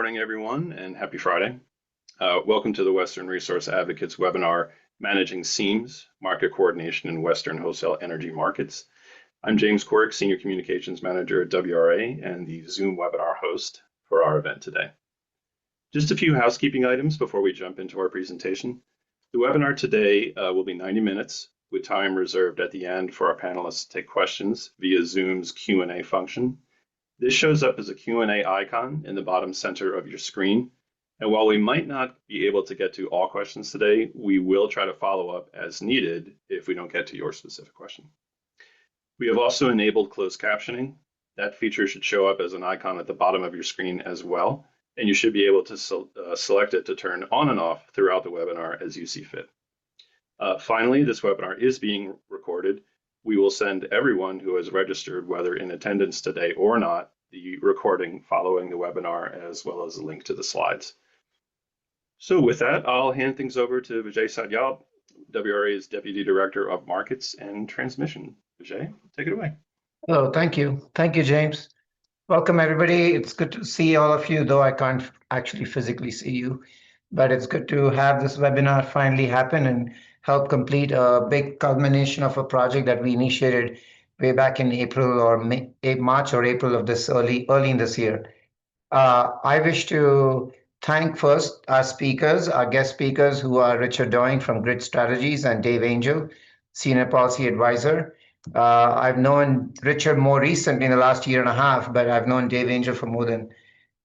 morning, everyone, and happy Friday. Welcome to the Western Resource Advocates webinar, Managing Seams, Market Coordination in Western Wholesale Energy Markets. I'm James Quirk, Senior Communications Manager at WRA and the Zoom webinar host for our event today. Just a few housekeeping items before we jump into our presentation. The webinar today will be 90 minutes with time reserved at the end for our panelists to take questions via Zoom's Q&A function. This shows up as a Q&A icon in the bottom center of your screen. And while we might not be able to get to all questions today, we will try to follow up as needed if we don't get to your specific question. We have also enabled closed captioning. That feature should show up as an icon at the bottom of your screen as well, and you should be able to select it to turn on and off throughout the webinar as you see fit. Finally, this webinar is being recorded. We will send everyone who has registered, whether in attendance today or not, the recording following the webinar, as well as a link to the slides. So with that, I'll hand things over to Vijay Sadyal, WRA's Deputy Director of Markets and Transmission. Vijay, take it away. Hello, thank you. Thank you, James. Welcome, everybody. It's good to see all of you, though I can't actually physically see you. But it's good to have this webinar finally happen and help complete a big culmination of a project that we initiated way back in April or March or April of this early in this year. I wish to thank first our speakers, our guest speakers, who are Richard Doing from Grid Strategies and Dave Angel, Senior Policy Advisor. I've known Richard more recently in the last year and a half, but I've known Dave Angel for more than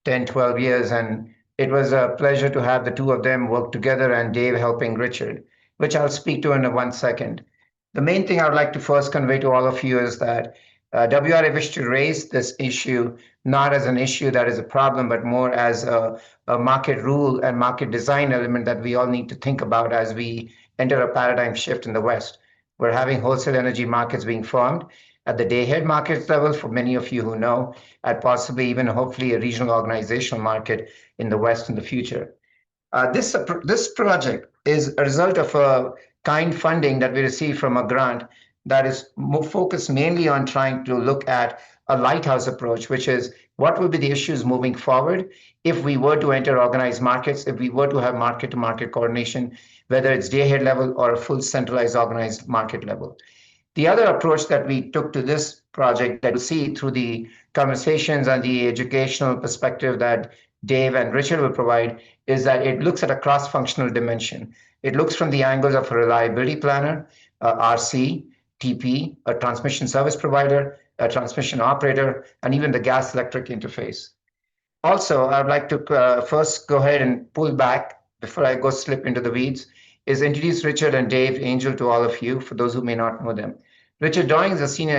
10, 12 years. And it was a pleasure to have the two of them work together and Dave helping Richard, which I'll speak to in 1 second. The main thing I would like to first convey to all of you is that WRA wished to raise this issue not as an issue that is a problem, but more as a market rule and market design element that we all need to think about as we enter a paradigm shift in the West. We're having wholesale energy markets being formed at the day-ahead markets level, for many of you who know, at possibly even hopefully a regional organizational market in the West in the future. This project is a result of a kind funding that we received from a grant that is focused mainly on trying to look at a lighthouse approach, which is what will be the issues moving forward if we were to enter organized markets, if we were to have market-to-market coordination, whether it's day-ahead level or a full centralized organized market level. The other approach that we took to this project that you'll see through the conversations and the educational perspective that Dave and Richard will provide is that it looks at a cross-functional dimension. It looks from the angles of a reliability planner, RC, TP, a transmission service provider, a transmission operator, and even the gas electric interface. Also, I'd like to first go ahead and pull back before I go slip into the weeds, is introduce Richard and Dave Angel to all of you, for those who may not know them. Richard Doing is a senior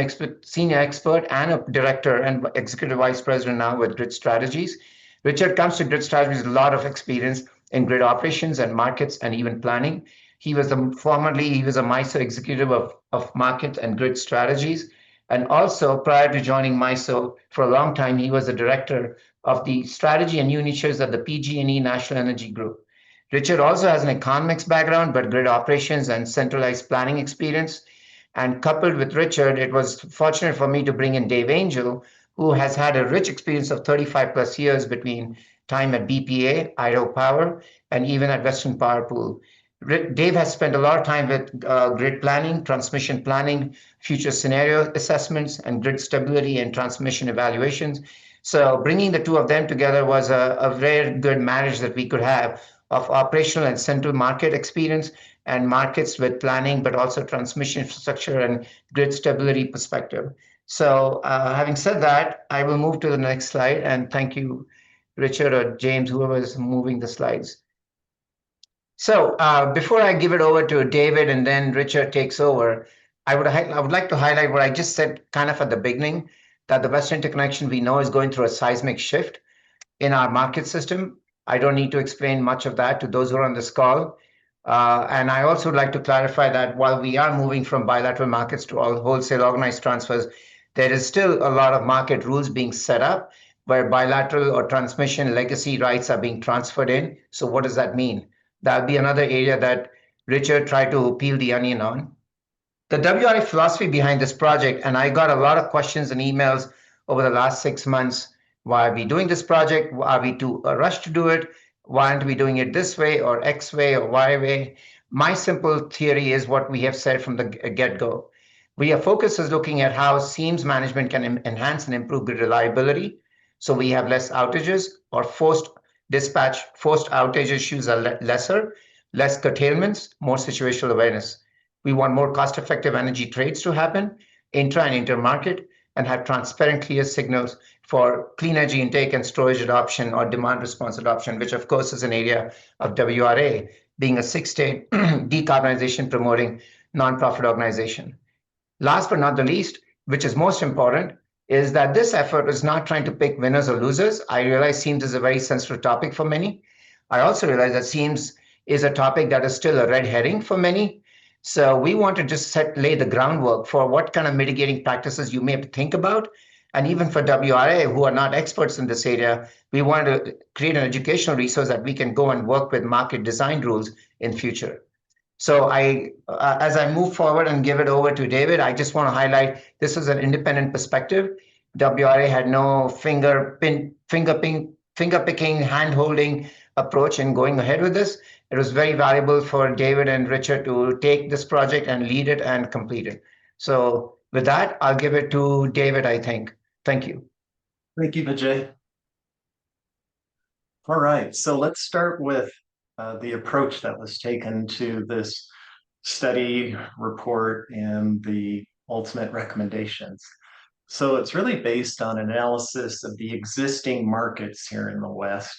expert and a director and executive vice president now with Grid Strategies. Richard comes to Grid Strategies with a lot of experience in grid operations and markets and even planning. He was formerly a MISO executive of market and grid strategies. And also prior to joining MISO for a long time, he was the director of the strategy and new initiatives at the PG&E National Energy Group. Richard also has an economics background, but grid operations and centralized planning experience. And coupled with Richard, it was fortunate for me to bring in Dave Angel, who has had a rich experience of 35 plus years between time at BPA, Idaho Power, and even at Western Power Pool. Dave has spent a lot of time with grid planning, transmission planning, future scenario assessments, and grid stability and transmission evaluations. So bringing the two of them together was a very good marriage that we could have of operational and central market experience and markets with planning, but also transmission infrastructure and grid stability perspective. So having said that, I will move to the next slide, and thank you, Richard or James, whoever is moving the slides. So before I give it over to David and then Richard takes over, I would like to highlight what I just said kind of at the beginning, that the Western Interconnection we know is going through a seismic shift in our market system. I don't need to explain much of that to those who are on this call. And I also would like to clarify that while we are moving from bilateral markets to all wholesale organized transfers, there is still a lot of market rules being set up where bilateral or transmission legacy rights are being transferred in. So what does that mean? That'll be another area that Richard tried to peel the onion on. The WRA philosophy behind this project, and I got a lot of questions and emails over the last 6 months Why are we doing this project? Are we too rushed to do it? Why aren't we doing it this way or X way or Y way? My simple theory is what we have said from the get-go. Our focus is looking at how seams management can enhance and improve the reliability, so we have less outages or forced dispatch, forced outage issues are lesser, less curtailments, more situational awareness. We want more cost-effective energy trades to happen, intra and intermarket, and have transparent, clear signals for clean energy intake and storage adoption or demand response adoption, which of course is an area of WRA, being a six-state decarbonization promoting nonprofit organization. Last but not the least, which is most important, is that this effort is not trying to pick winners or losers. I realize seams is a very sensitive topic for many. I also realize that seams is a topic that is still a red herring for many. So we want to just lay the groundwork for what kind of mitigating practices you may have to think about. And even for WRA, who are not experts in this area, we want to create an educational resource that we can go and work with market design rules in future. So as I move forward and give it over to David, I just want to highlight this is an independent perspective. WRA had no finger picking, hand holding approach in going ahead with this. It was very valuable for David and Richard to take this project and lead it and complete it. So with that, I'll give it to David, I think. Thank you. Thank you, Vijay. All right, so let's start with the approach that was taken to this study report and the ultimate recommendations. So it's really based on analysis of the existing markets here in the West,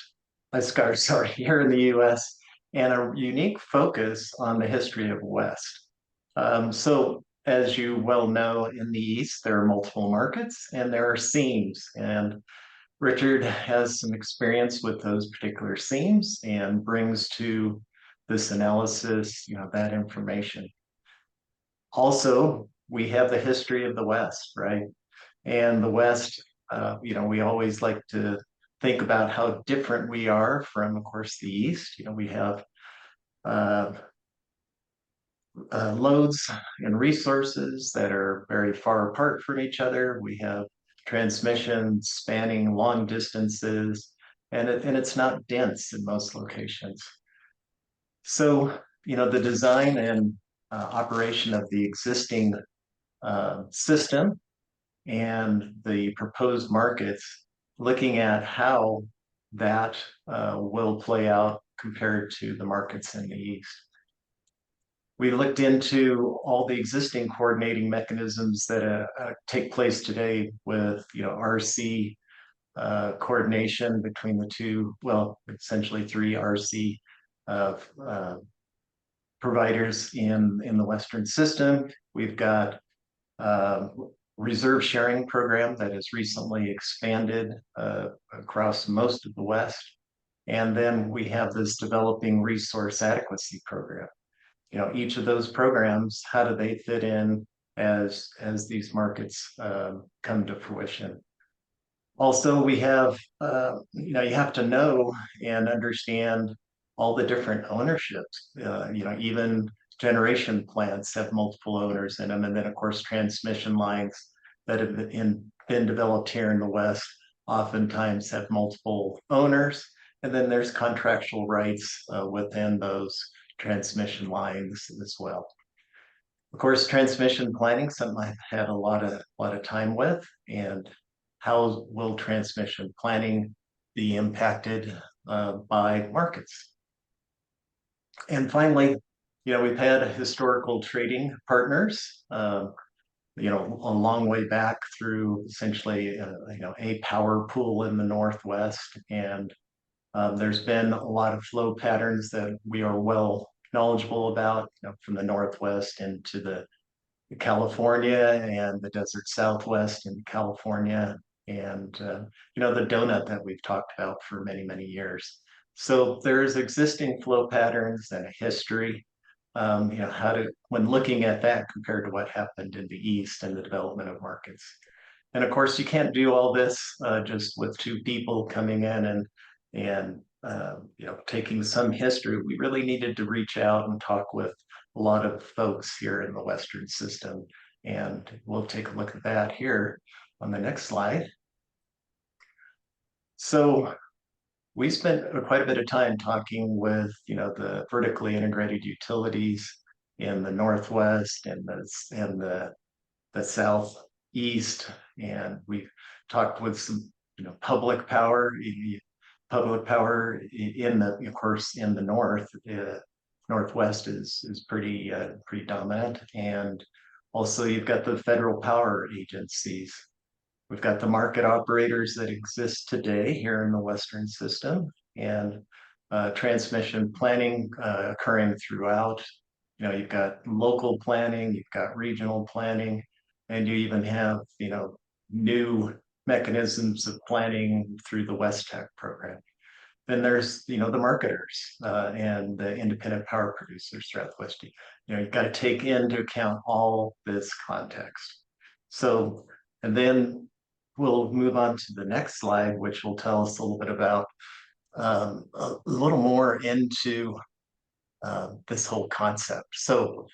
here in the US, and a unique focus on the history of West. So as you well know, in the East, there are multiple markets and there are seams. And Richard has some experience with those particular seams and brings to this analysis, that information. Also, we have the history of the West, right? And the West, we always like to think about how different we are from, of course, the East. We have loads and resources that are very far apart from each other. We have transmission spanning long distances, and it's not dense in most locations. So, the design and operation of the existing system and the proposed markets, looking at how that will play out compared to the markets in the East. We looked into all the existing coordinating mechanisms that take place today with, RC coordination between the two, well, essentially three RC providers in the Western system. We've got reserve sharing program that has recently expanded across most of the West. And then we have this developing resource adequacy program. Each of those programs, how do they fit in as these markets come to fruition? Also, we have, you have to know and understand all the different ownerships. Even generation plants have multiple owners in them. And then, of course, transmission lines that have been developed here in the West oftentimes have multiple owners. And then there's contractual rights within those transmission lines as well. Of course, transmission planning, something I've had a lot of time with, and how will transmission planning be impacted by markets? And finally, we've had historical trading partners, a long way back through essentially, a power pool in the Northwest. And there's been a lot of flow patterns that we are well knowledgeable about, from the Northwest into the California and the desert Southwest in California, and the donut that we've talked about for many, many years. So there's existing flow patterns and a history, when looking at that compared to what happened in the East and the development of markets. And of course, you can't do all this just with two people coming in and taking some history. We really needed to reach out and talk with a lot of folks here in the Western system. And we'll take a look at that here on the next slide. So we spent quite a bit of time talking with, the vertically integrated utilities in the Northwest and the Southeast, and we've talked with some, public power, in the, of course, in the Northwest is pretty dominant, and also you've got the federal power agencies. We've got the market operators that exist today here in the Western system, and transmission planning occurring throughout. You've got local planning, you've got regional planning, and you even have, new mechanisms of planning through the West Tech program. Then there's, the marketers and the independent power producers throughout the West. You've got to take into account all this context. So, and then we'll move on to the next slide, which will tell us a little bit about a little more into this whole concept. So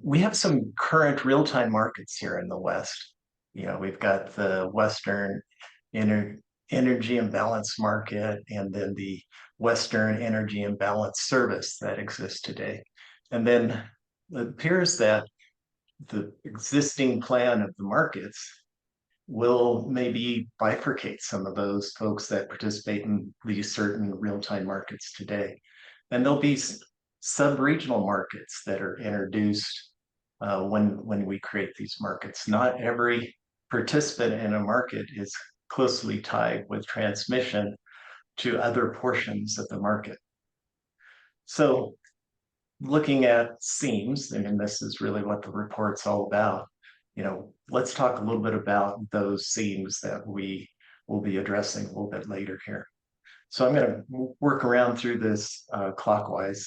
we have some current real-time markets here in the West. We've got the Western Energy Imbalance Market, and then the Western Energy Imbalance Service that exists today. And then it appears that the existing plan of the markets will maybe bifurcate some of those folks that participate in these certain real-time markets today. And there'll be sub-regional markets that are introduced when we create these markets. Not every participant in a market is closely tied with transmission to other portions of the market. So looking at seams, and this is really what the report's all about, let's talk a little bit about those seams that we will be addressing a little bit later here. So I'm going to work around through this clockwise,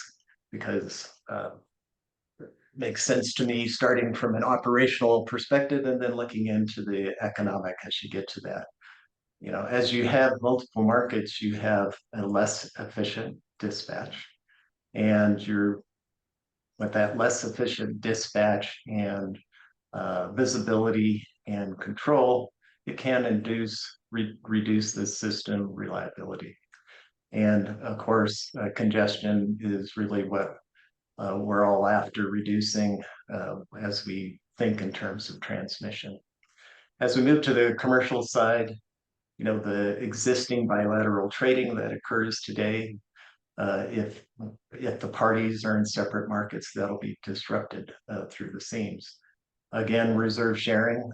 because it makes sense to me, starting from an operational perspective and then looking into the economic as you get to that. As you have multiple markets, you have a less efficient dispatch, and with that less efficient dispatch and visibility and control, it can reduce the system reliability. And of course, congestion is really what we're all after reducing as we think in terms of transmission. As we move to the commercial side, the existing bilateral trading that occurs today, if the parties are in separate markets, that'll be disrupted through the seams. Again, reserve sharing,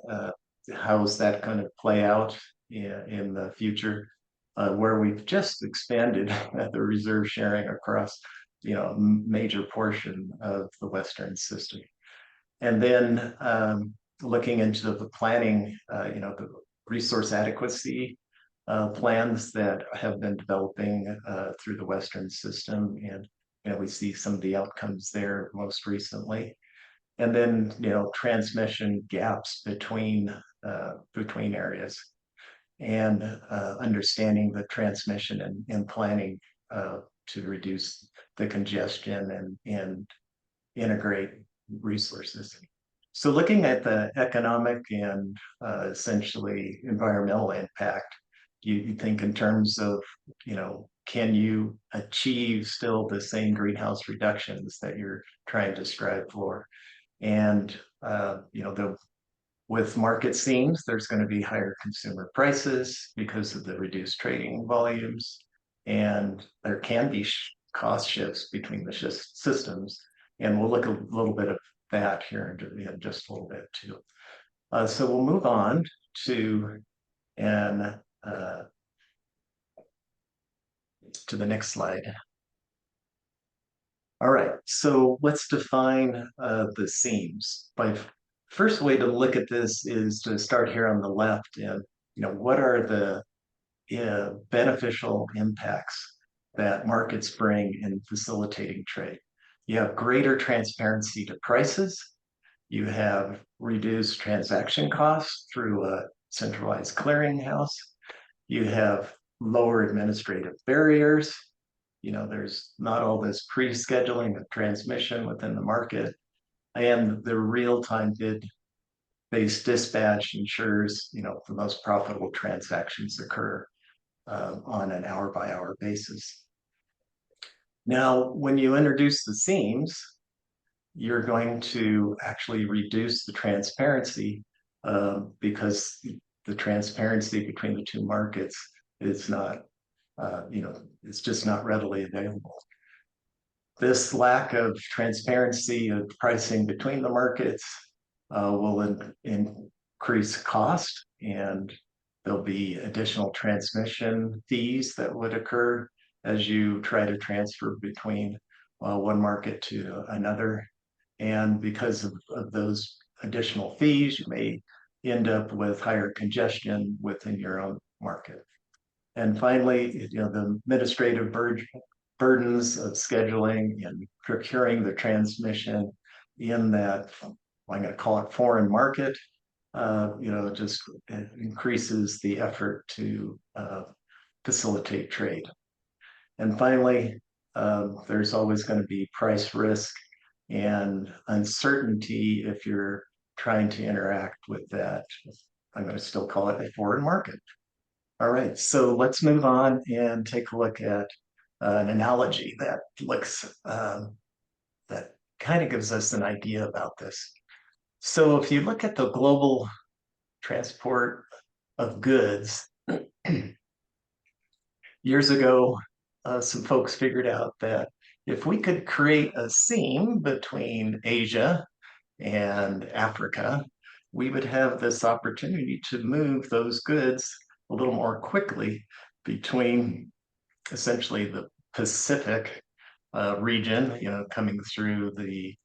how is that going to play out in the future? Where we've just expanded the reserve sharing across, a major portion of the Western system. And then looking into the planning, the resource adequacy plans that have been developing through the Western system, and we see some of the outcomes there most recently. And then transmission gaps between areas, and understanding the transmission and planning to reduce the congestion and integrate resources. So looking at the economic and essentially environmental impact, you think in terms of, can you achieve still the same greenhouse reductions that you're trying to strive for? And, with market seams, there's going to be higher consumer prices because of the reduced trading volumes. And there can be cost shifts between the systems. And we'll look a little bit of that here in just a little bit too. So we'll move on to the next slide. All right, so let's define the seams. First way to look at this is to start here on the left, and what are the beneficial impacts that markets bring in facilitating trade. You have greater transparency to prices. You have reduced transaction costs through a centralized clearinghouse. You have lower administrative barriers. There's not all this pre-scheduling of transmission within the market. And the real-time bid-based dispatch ensures, the most profitable transactions occur. on an hour-by-hour basis. Now, when you introduce the seams, you're going to actually reduce the transparency because the transparency between the two markets is not, it's just not readily available. This lack of transparency of pricing between the markets will increase cost, and there'll be additional transmission fees that would occur as you try to transfer between one market to another. And because of those additional fees, you may end up with higher congestion within your own market. And finally, the administrative burdens of scheduling and procuring the transmission in that, I'm going to call it foreign market, just increases the effort to facilitate trade. And finally, there's always going to be price risk and uncertainty if you're trying to interact with that. I'm going to still call it a foreign market. All right, so let's move on and take a look at an analogy that looks that kind of gives us an idea about this. So if you look at the global transport of goods, years ago, some folks figured out that if we could create a seam between Asia and Africa, we would have this opportunity to move those goods a little more quickly between essentially the Pacific region, coming through the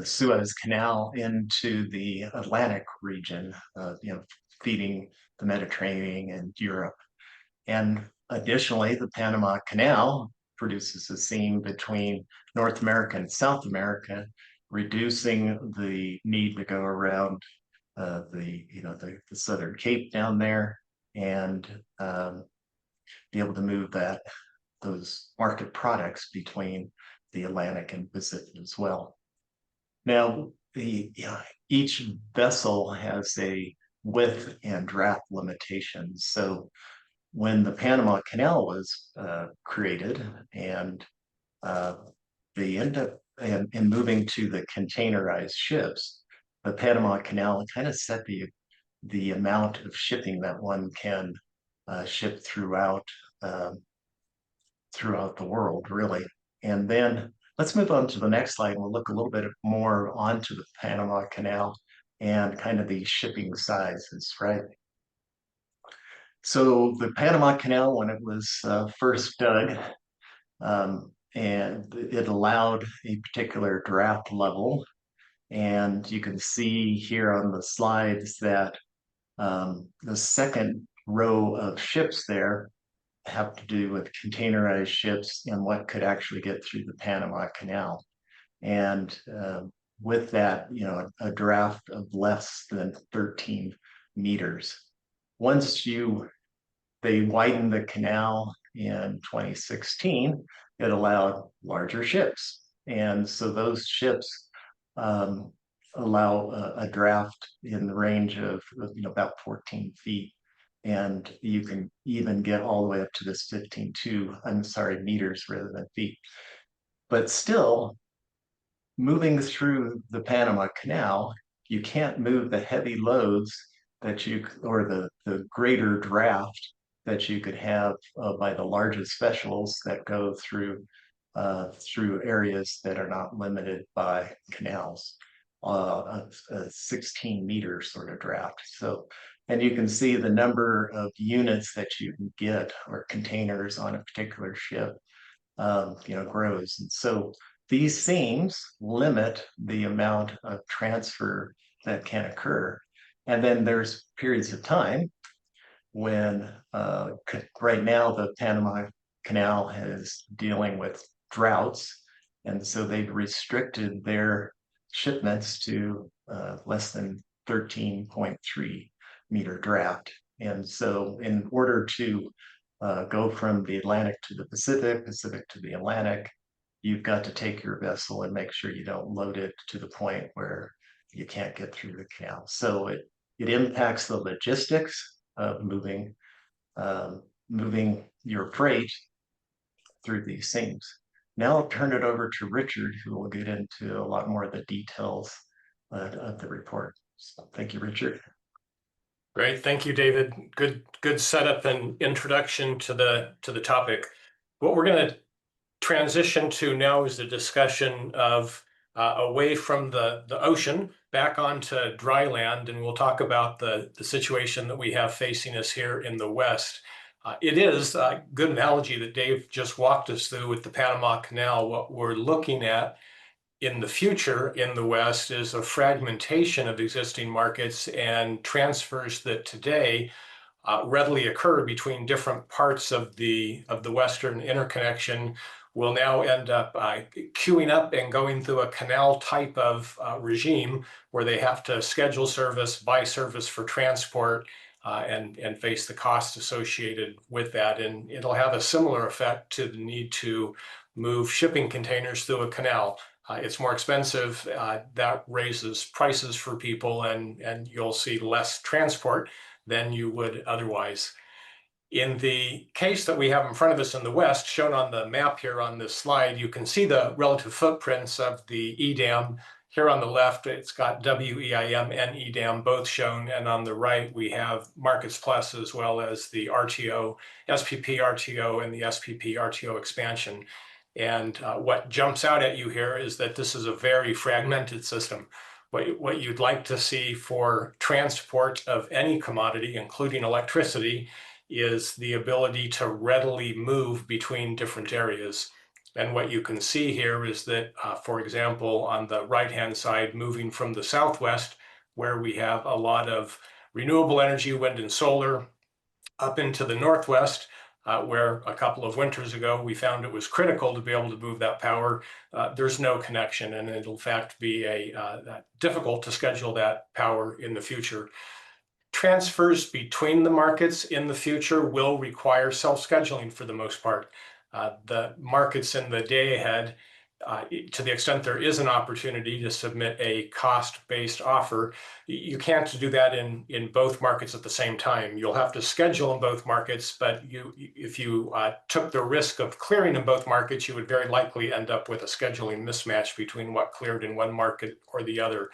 Suez Canal into the Atlantic region, feeding the Mediterranean and Europe. And additionally, the Panama Canal produces a seam between North America and South America, reducing the need to go around the Southern Cape down there and be able to move those market products between the Atlantic and Pacific as well. Now, each vessel has a width and draft limitations. So when the Panama Canal was created and they end up in moving to the containerized ships, the Panama Canal kind of set the amount of shipping that one can ship throughout the world, really. And then let's move on to the next slide. We'll look a little bit more onto the Panama Canal and kind of the shipping sizes, right? So the Panama Canal, when it was first dug, and it allowed a particular draft level. And you can see here on the slides that the second row of ships there have to do with containerized ships and what could actually get through the Panama Canal. And with that, a draft of less than 13 meters. Once they widened the canal in 2016, it allowed larger ships. And so those ships allow a draft in the range of about 14 feet. And you can even get all the way up to this meters rather than feet. But still, moving through the Panama Canal, you can't move the heavy loads or the greater draft that you could have by the largest vessels that go through areas that are not limited by canals, a 16-meter sort of draft. So, and you can see the number of units that you can get or containers on a particular ship, grows. And so these seams limit the amount of transfer that can occur. And then there's periods of time when right now the Panama Canal is dealing with droughts, and so they've restricted their shipments to less than 13.3 meter draft. And so in order to go from the Atlantic to the Pacific, Pacific to the Atlantic, you've got to take your vessel and make sure you don't load it to the point where you can't get through the canal. So it impacts the logistics of moving your freight through these seams. Now I'll turn it over to Richard, who will get into a lot more of the details of the report. So thank you, Richard. Great, thank you, David. Good setup and introduction to the topic. What we're going to transition to now is a discussion of away from the ocean back onto dry land, and we'll talk about the situation that we have facing us here in the West. It is a good analogy that Dave just walked us through with the Panama Canal. What we're looking at in the future in the West is a fragmentation of existing markets and transfers that today readily occur between different parts of the Western interconnection will now end up queuing up and going through a canal type of regime where they have to schedule service, buy service for transport, and face the costs associated with that. And it'll have a similar effect to the need to move shipping containers through a canal. It's more expensive. That raises prices for people, and you'll see less transport than you would otherwise. In the case that we have in front of us in the West, shown on the map here on this slide, you can see the relative footprints of the EDAM. Here on the left, it's got WEIM and EDAM both shown, and on the right, we have Markets Plus as well as the RTO, SPP RTO, and the SPP RTO expansion. And what jumps out at you here is that this is a very fragmented system. What you'd like to see for transport of any commodity, including electricity, is the ability to readily move between different areas. And what you can see here is that, for example, on the right-hand side, moving from the Southwest, where we have a lot of renewable energy, wind and solar, up into the Northwest, where a couple of winters ago we found it was critical to be able to move that power. There's no connection, and it'll in fact be difficult to schedule that power in the future. Transfers between the markets in the future will require self-scheduling for the most part. The markets in the day ahead, to the extent there is an opportunity to submit a cost-based offer, you can't do that in both markets at the same time. You'll have to schedule in both markets, but if you took the risk of clearing in both markets, you would very likely end up with a scheduling mismatch between what cleared in one market or the other.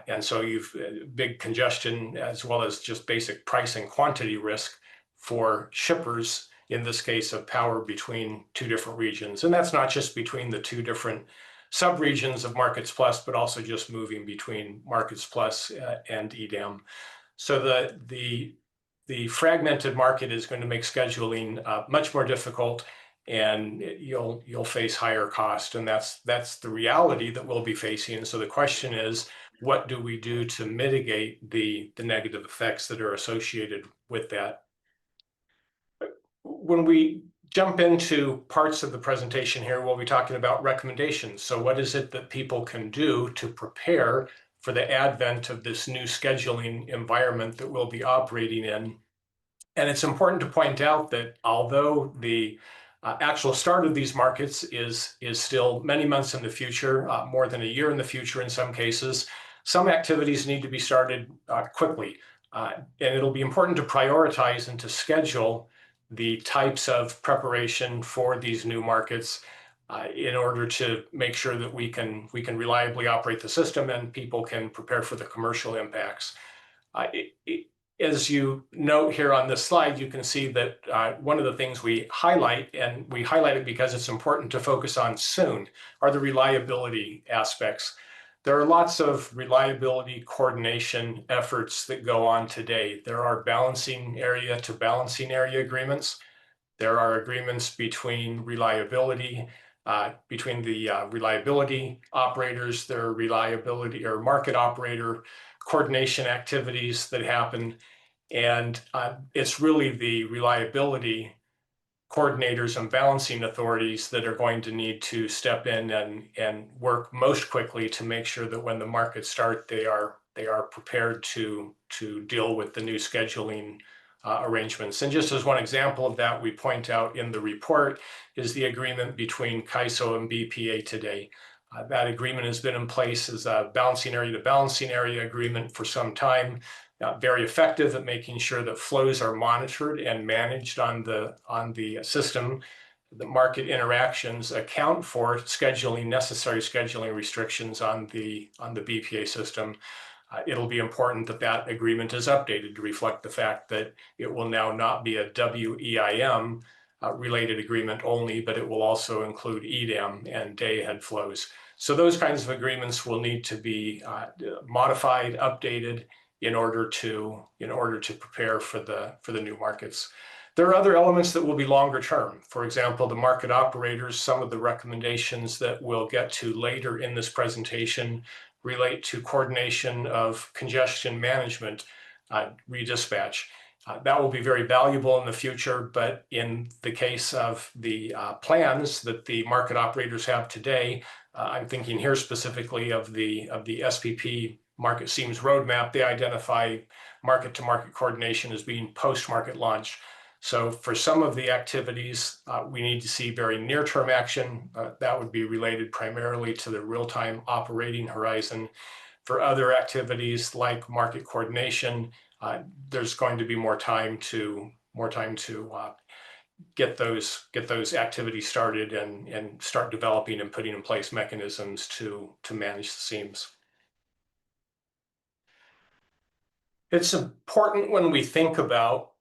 And so you've big congestion as well as just basic price and quantity risk for shippers, in this case of power between two different regions. And that's not just between the two different subregions of Markets Plus, but also just moving between Markets Plus and EDAM. So the fragmented market is going to make scheduling much more difficult, and you'll face higher cost. And that's the reality that we'll be facing. So the question is, what do we do to mitigate the negative effects that are associated with that? When we jump into parts of the presentation here, we'll be talking about recommendations. So what is it that people can do to prepare for the advent of this new scheduling environment that we'll be operating in? And it's important to point out that although the actual start of these markets is still many months in the future, more than a year in the future in some cases, some activities need to be started quickly. And it'll be important to prioritize and to schedule the types of preparation for these new markets in order to make sure that we can reliably operate the system and people can prepare for the commercial impacts. As you note here on this slide, you can see that one of the things we highlight, and we highlight it because it's important to focus on soon, are the reliability aspects. There are lots of reliability coordination efforts that go on today. There are balancing area to balancing area agreements. There are agreements between reliability, between the reliability operators, their reliability or market operator coordination activities that happen. And it's really the reliability coordinators and balancing authorities that are going to need to step in and work most quickly to make sure that when the markets start, they are prepared to deal with the new scheduling arrangements. And just as one example of that, we point out in the report is the agreement between CAISO and BPA today. That agreement has been in place as a balancing area to balancing area agreement for some time. very effective at making sure that flows are monitored and managed on the system. The market interactions account for necessary scheduling restrictions on the BPA system. It'll be important that that agreement is updated to reflect the fact that it will now not be a WEIM related agreement only, but it will also include EDAM and day-ahead flows. So those kinds of agreements will need to be modified, updated in order to prepare for the new markets. There are other elements that will be longer term. For example, the market operators, some of the recommendations that we'll get to later in this presentation relate to coordination of congestion management, redispatch. That will be very valuable in the future, but in the case of the plans that the market operators have today, I'm thinking here specifically of the SPP market seams roadmap. They identify market-to-market coordination as being post-market launch. So for some of the activities, we need to see very near-term action. That would be related primarily to the real-time operating horizon. For other activities like market coordination, there's going to be more time to get those activities started and start developing and putting in place mechanisms to manage the seams. It's important when we think about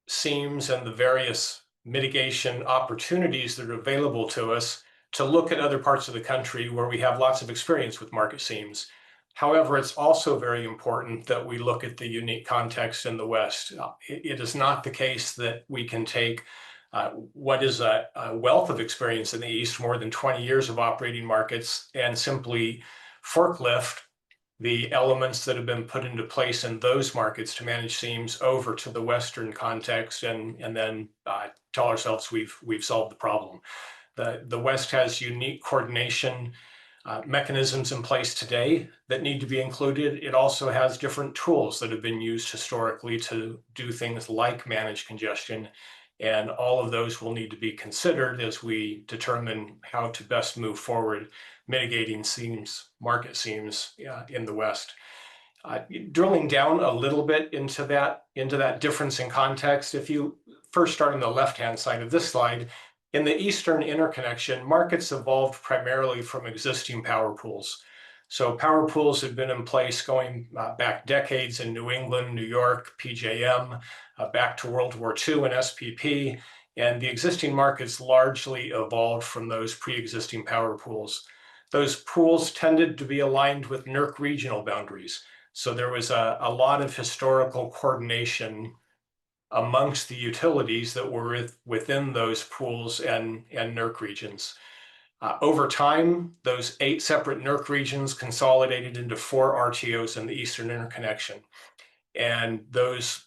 seams and the various mitigation opportunities that are available to us to look at other parts of the country where we have lots of experience with market seams. However, it's also very important that we look at the unique context in the West. It is not the case that we can take what is a wealth of experience in the East, more than 20 years of operating markets, and simply forklift the elements that have been put into place in those markets to manage seams over to the Western context and then tell ourselves we've solved the problem. The West has unique coordination mechanisms in place today that need to be included. It also has different tools that have been used historically to do things like manage congestion. And all of those will need to be considered as we determine how to best move forward mitigating seams, market seams in the West. Drilling down a little bit into that difference in context, if you first start on the left-hand side of this slide, in the Eastern interconnection, markets evolved primarily from existing power pools. So power pools had been in place going back decades in New England, New York, PJM, back to World War II and SPP, and the existing markets largely evolved from those pre-existing power pools. Those pools tended to be aligned with NERC regional boundaries. So there was a lot of historical coordination amongst the utilities that were within those pools and NERC regions. Over time, those 8 separate NERC regions consolidated into 4 RTOs in the Eastern interconnection. And those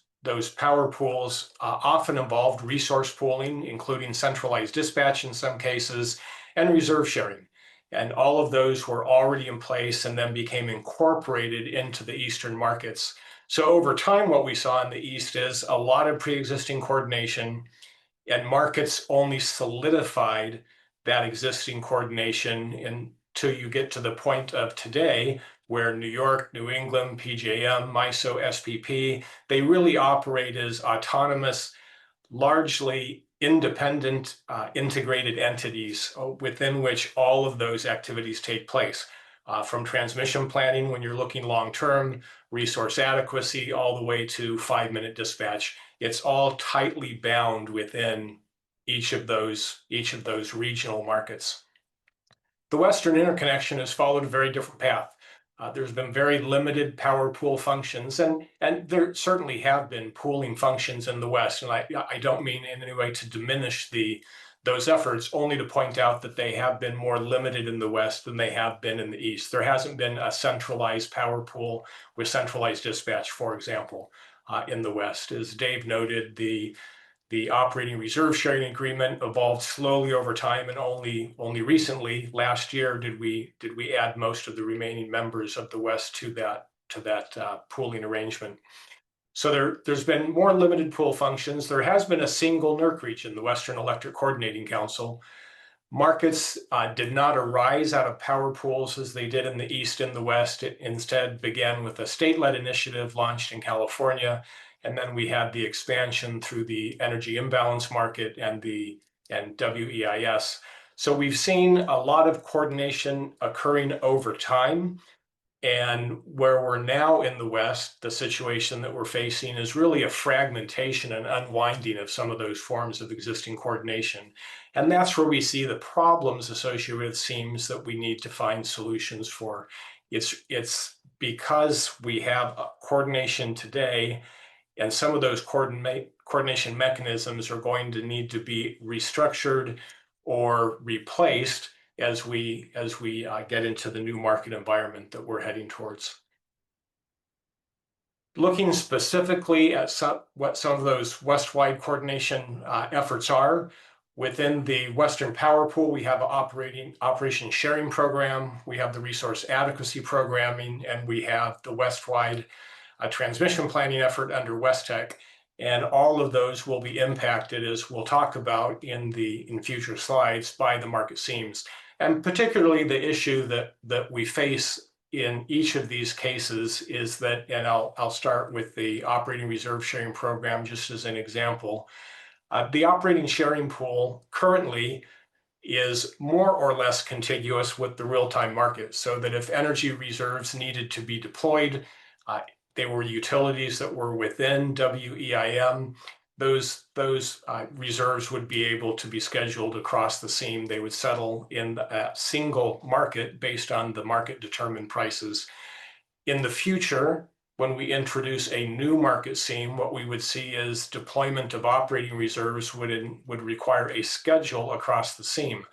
power pools often involved resource pooling, including centralized dispatch in some cases, and reserve sharing. And all of those were already in place and then became incorporated into the Eastern markets. So over time, what we saw in the East is a lot of pre-existing coordination, and markets only solidified that existing coordination until you get to the point of today, where New York, New England, PJM, MISO, SPP, they really operate as autonomous, largely independent integrated entities within which all of those activities take place. From transmission planning, when you're looking long-term, resource adequacy, all the way to 5-minute dispatch. It's all tightly bound within each of those regional markets. The Western interconnection has followed a very different path. There's been very limited power pool functions, and there certainly have been pooling functions in the West. And I don't mean in any way to diminish those efforts, only to point out that they have been more limited in the West than they have been in the East. There hasn't been a centralized power pool with centralized dispatch, for example, in the West. As Dave noted, the operating reserve sharing agreement evolved slowly over time, and only recently, last year, did we add most of the remaining members of the West to that pooling arrangement. So there's been more limited pool functions. There has been a single NERC region, the Western Electric Coordinating Council, Markets did not arise out of power pools as they did in the East and the West. It instead began with a state-led initiative launched in California, and then we had the expansion through the energy imbalance market and WEIS. So we've seen a lot of coordination occurring over time. And where we're now in the West, the situation that we're facing is really a fragmentation and unwinding of some of those forms of existing coordination. And that's where we see the problems associated with seams that we need to find solutions for. It's because we have coordination today, and some of those coordination mechanisms are going to need to be restructured or replaced as we get into the new market environment that we're heading towards. Looking specifically at what some of those West-wide coordination efforts are, within the Western Power Pool, we have an operation sharing program, we have the resource adequacy programming, and we have the West-wide transmission planning effort under WestTech. And all of those will be impacted, as we'll talk about in future slides, by the market seams. And particularly the issue that we face in each of these cases is that, and I'll start with the operating reserve sharing program just as an example. The operating sharing pool currently is more or less contiguous with the real-time market, so that if energy reserves needed to be deployed, they were utilities that were within WEIM. Those reserves would be able to be scheduled across the seam. They would settle in a single market based on the market determined prices. In the future, when we introduce a new market seam, what we would see is deployment of operating reserves would require a schedule across the seam.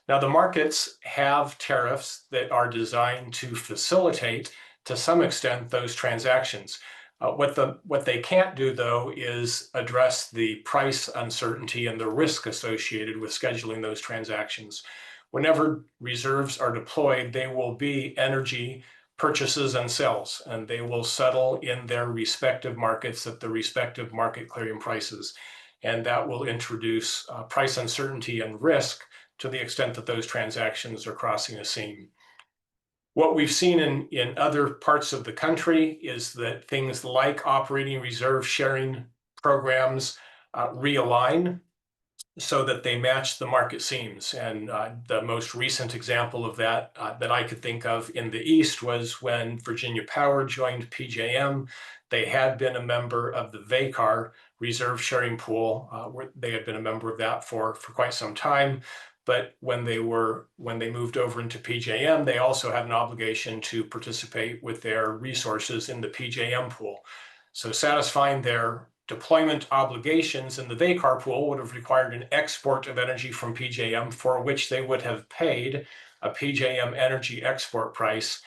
Now, the markets have tariffs that are designed to facilitate, to some extent, those transactions. What they can't do, though, is address the price uncertainty and the risk associated with scheduling those transactions. Whenever reserves are deployed, they will be energy purchases and sales, and they will settle in their respective markets at the respective market clearing prices. And that will introduce price uncertainty and risk to the extent that those transactions are crossing a seam. What we've seen in other parts of the country is that things like operating reserve sharing programs realign so that they match the market seams. And the most recent example of that that I could think of in the East was when Virginia Power joined PJM. They had been a member of the VACAR reserve sharing pool, where they had been a member of that for quite some time. But when they moved over into PJM, they also had an obligation to participate with their resources in the PJM pool. So satisfying their deployment obligations in the VACAR pool would have required an export of energy from PJM, for which they would have paid a PJM energy export price,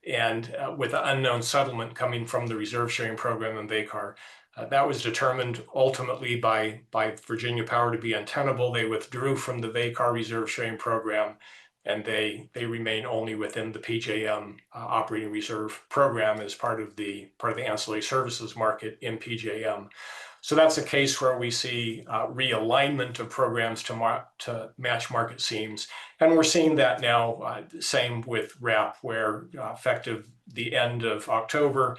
and with an unknown settlement coming from the reserve sharing program in VACAR. That was determined ultimately by Virginia Power to be untenable. They withdrew from the VACAR reserve sharing program, and they remain only within the PJM operating reserve program as part of the ancillary services market in PJM. So that's a case where we see realignment of programs to match market seams. And we're seeing that now, same with RAP, where effective the end of October,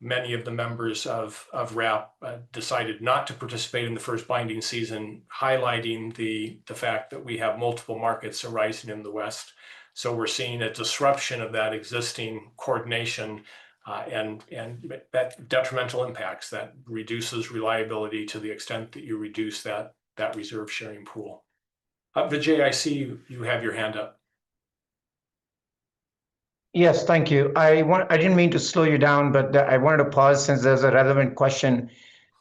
many of the members of RAP decided not to participate in the first binding season, highlighting the fact that we have multiple markets arising in the West. So we're seeing a disruption of that existing coordination and that detrimental impacts, that reduces reliability to the extent that you reduce that reserve sharing pool. Vijay, I see you have your hand up. Yes, thank you. I didn't mean to slow you down, but I wanted to pause since there's a relevant question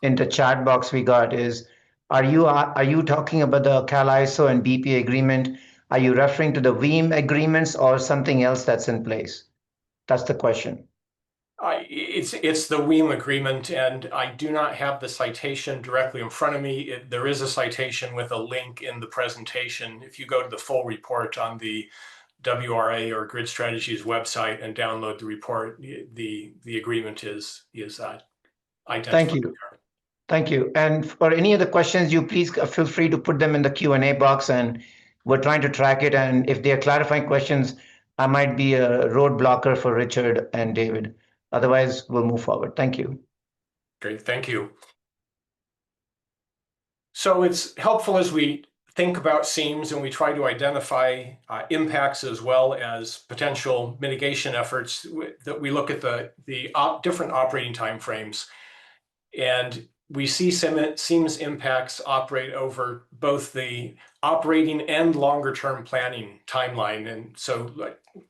in the chat box we got is, are you talking about the CalISO and BPA agreement? Are you referring to the WEIM agreements or something else that's in place? That's the question. It's the WEIM agreement, and I do not have the citation directly in front of me. There is a citation with a link in the presentation. If you go to the full report on the WRA or Grid Strategies website and download the report, the agreement is identified. Thank you. Thank you. And for any other questions, you please feel free to put them in the Q&A box, and we're trying to track it. And if they are clarifying questions, I might be a roadblocker for Richard and David. Otherwise, we'll move forward. Thank you. Great, thank you. So it's helpful as we think about seams and we try to identify impacts as well as potential mitigation efforts that we look at the different operating timeframes. And we see seams impacts operate over both the operating and longer term planning timeline. And so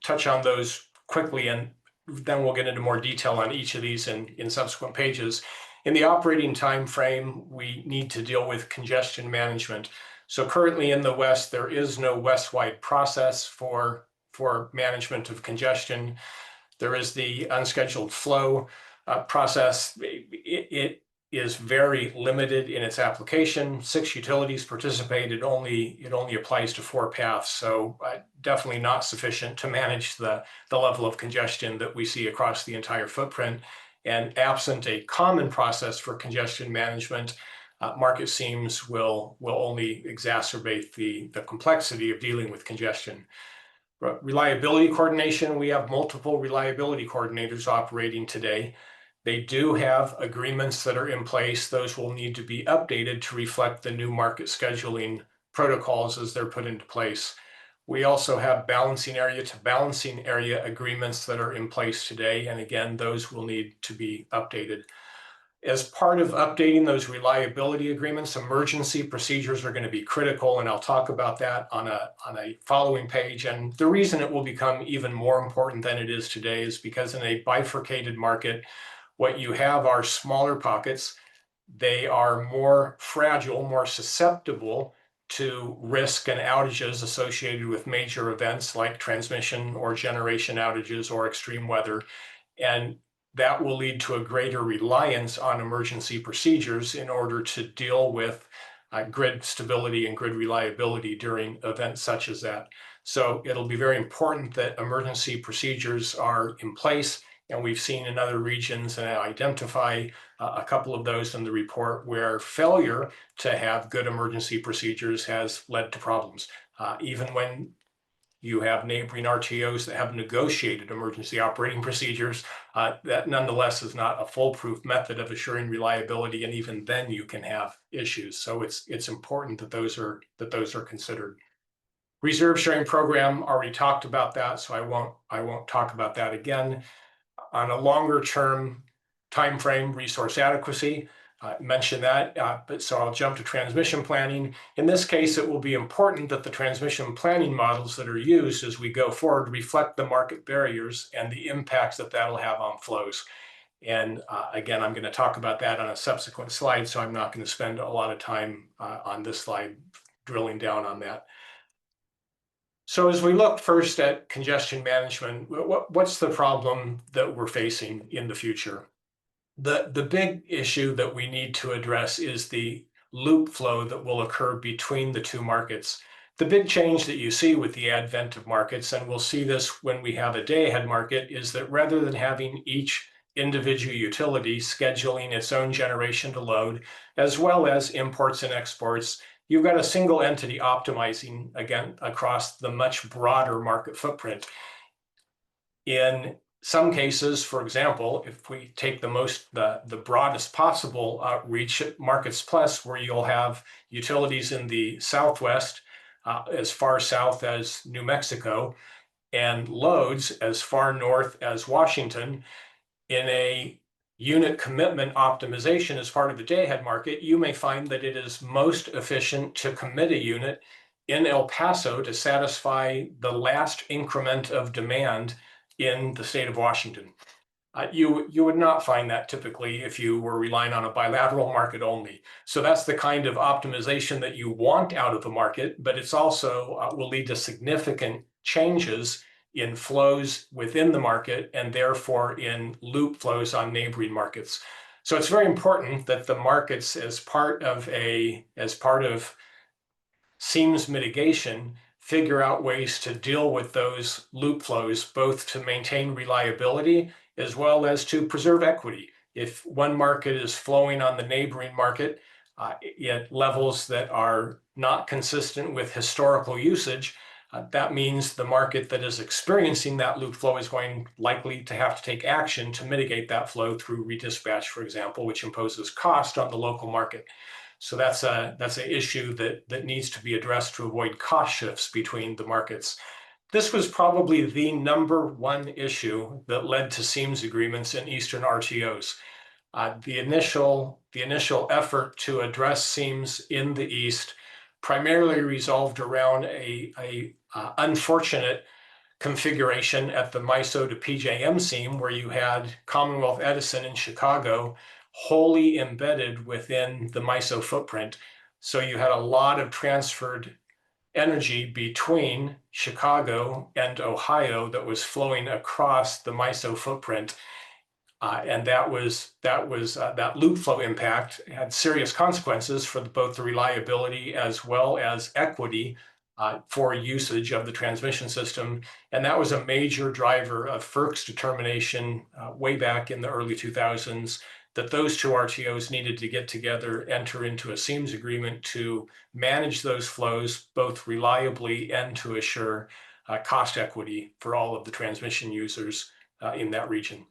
touch on those quickly, and then we'll get into more detail on each of these in subsequent pages. In the operating time frame, we need to deal with congestion management. So currently in the West, there is no West-wide process for management of congestion. There is the unscheduled flow process. It is very limited in its application. 6 utilities participate. It only applies to 4 paths. So definitely not sufficient to manage the level of congestion that we see across the entire footprint. And absent a common process for congestion management, market seams will only exacerbate the complexity of dealing with congestion. Reliability coordination, we have multiple reliability coordinators operating today. They do have agreements that are in place. Those will need to be updated to reflect the new market scheduling protocols as they're put into place. We also have balancing area to balancing area agreements that are in place today. And again, those will need to be updated. As part of updating those reliability agreements, emergency procedures are going to be critical, and I'll talk about that on a following page. And the reason it will become even more important than it is today is because in a bifurcated market, what you have are smaller pockets. They are more fragile, more susceptible to risk and outages associated with major events like transmission or generation outages or extreme weather. And that will lead to a greater reliance on emergency procedures in order to deal with grid stability and grid reliability during events such as that. So it'll be very important that emergency procedures are in place. And we've seen in other regions and identify a couple of those in the report where failure to have good emergency procedures has led to problems. Even when you have neighboring RTOs that have negotiated emergency operating procedures, that nonetheless is not a foolproof method of assuring reliability, and even then you can have issues. So it's important that those are considered. Reserve sharing program, already talked about that, so I won't talk about that again. On a longer term time frame, resource adequacy, mentioned that, but so I'll jump to transmission planning. In this case, it will be important that the transmission planning models that are used as we go forward reflect the market barriers and the impacts that that'll have on flows. And again, I'm going to talk about that on a subsequent slide, so I'm not going to spend a lot of time on this slide drilling down on that. So as we look first at congestion management, what's the problem that we're facing in the future? The big issue that we need to address is the loop flow that will occur between the two markets. The big change that you see with the advent of markets, and we'll see this when we have a day-ahead market, is that rather than having each individual utility scheduling its own generation to load, as well as imports and exports, you've got a single entity optimizing again across the much broader market footprint. In some cases, for example, if we take the broadest possible reach at Markets Plus, where you'll have utilities in the Southwest, as far south as New Mexico, and loads as far north as Washington, in a unit commitment optimization as part of the day-ahead market, you may find that it is most efficient to commit a unit in El Paso to satisfy the last increment of demand in the state of Washington. You would not find that typically if you were relying on a bilateral market only. So that's the kind of optimization that you want out of the market, but it's also will lead to significant changes in flows within the market and therefore in loop flows on neighboring markets. So it's very important that the markets, as part of seams mitigation, figure out ways to deal with those loop flows, both to maintain reliability as well as to preserve equity. If one market is flowing on the neighboring market, at levels that are not consistent with historical usage, that means the market that is experiencing that loop flow is likely to have to take action to mitigate that flow through redispatch, for example, which imposes cost on the local market. So that's an issue that needs to be addressed to avoid cost shifts between the markets. This was probably the #1 issue that led to seams agreements in Eastern RTOs. The initial effort to address seams in the East primarily resolved around a unfortunate configuration at the MISO to PJM seam, where you had Commonwealth Edison in Chicago wholly embedded within the MISO footprint. So you had a lot of transferred energy between Chicago and Ohio that was flowing across the MISO footprint. And that loop flow impact had serious consequences for both the reliability as well as equity for usage of the transmission system. And that was a major driver of FERC's determination way back in the early 2000s that those two RTOs needed to get together, enter into a seams agreement to manage those flows both reliably and to assure cost equity for all of the transmission users in that region.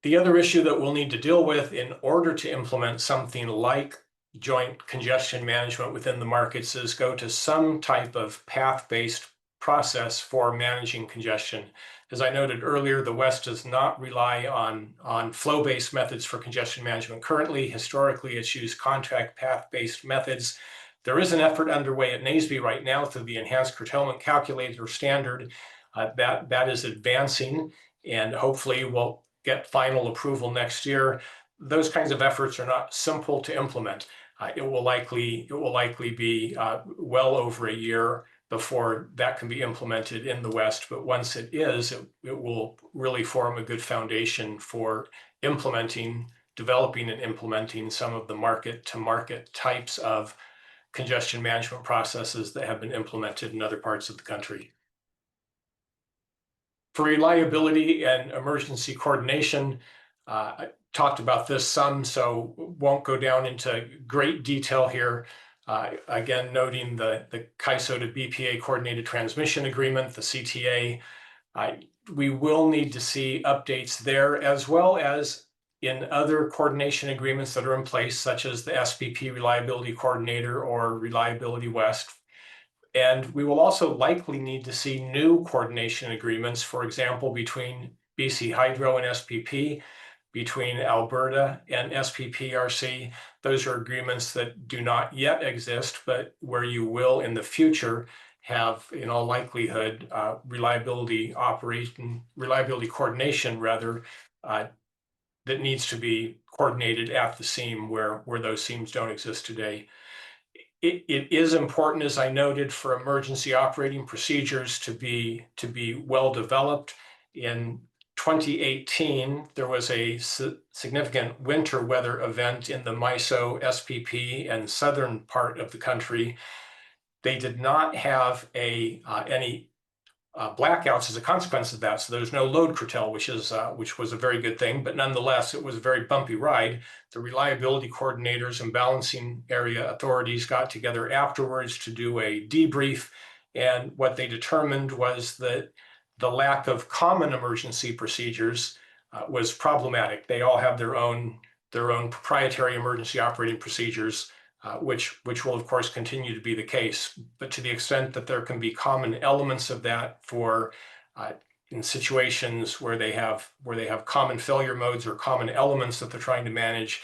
The other issue that we'll need to deal with in order to implement something like joint congestion management within the markets is go to some type of path-based process for managing congestion. As I noted earlier, the West does not rely on flow-based methods for congestion management currently. Historically, it's used contract path-based methods. There is an effort underway at NASB right now through the Enhanced Curtailment Calculator standard that is advancing, and hopefully will get final approval next year. Those kinds of efforts are not simple to implement. It will likely be well over a year before that can be implemented in the West. But once it is, it will really form a good foundation for developing and implementing some of the market-to-market types of congestion management processes that have been implemented in other parts of the country. For reliability and emergency coordination, I talked about this some, so won't go down into great detail here. Again, noting the CAISO to BPA Coordinated Transmission Agreement, the CTA. We will need to see updates there, as well as in other coordination agreements that are in place, such as the SPP Reliability Coordinator or Reliability West. And we will also likely need to see new coordination agreements, for example, between BC Hydro and SPP, between Alberta and SPPRC. Those are agreements that do not yet exist, but where you will in the future have, in all likelihood, reliability coordination rather, that needs to be coordinated at the seam where those seams don't exist today. It is important, as I noted, for emergency operating procedures to be well developed. In 2018, there was a significant winter weather event in the MISO, SPP, and southern part of the country. They did not have any blackouts as a consequence of that, so there was no load curtail, which was a very good thing. But nonetheless, it was a very bumpy ride. The reliability coordinators and balancing area authorities got together afterwards to do a debrief, and what they determined was that the lack of common emergency procedures was problematic. They all have their own proprietary emergency operating procedures, which will of course continue to be the case. But to the extent that there can be common elements of that for in situations where they have common failure modes or common elements that they're trying to manage,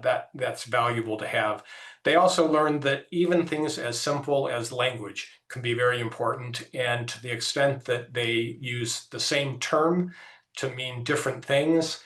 that's valuable to have. They also learned that even things as simple as language can be very important, and to the extent that they use the same term to mean different things,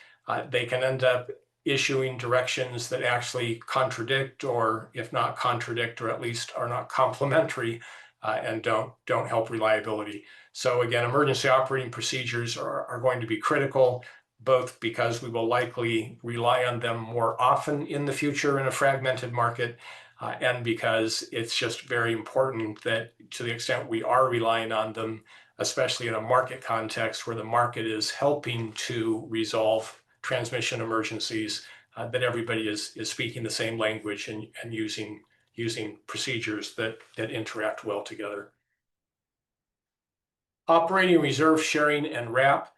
they can end up issuing directions that actually contradict, or if not contradict, or at least are not complementary and don't help reliability. So again, emergency operating procedures are going to be critical, both because we will likely rely on them more often in the future in a fragmented market, and because it's just very important that to the extent we are relying on them, especially in a market context where the market is helping to resolve transmission emergencies, that everybody is speaking the same language and using procedures that interact well together. Operating reserve sharing and RAP.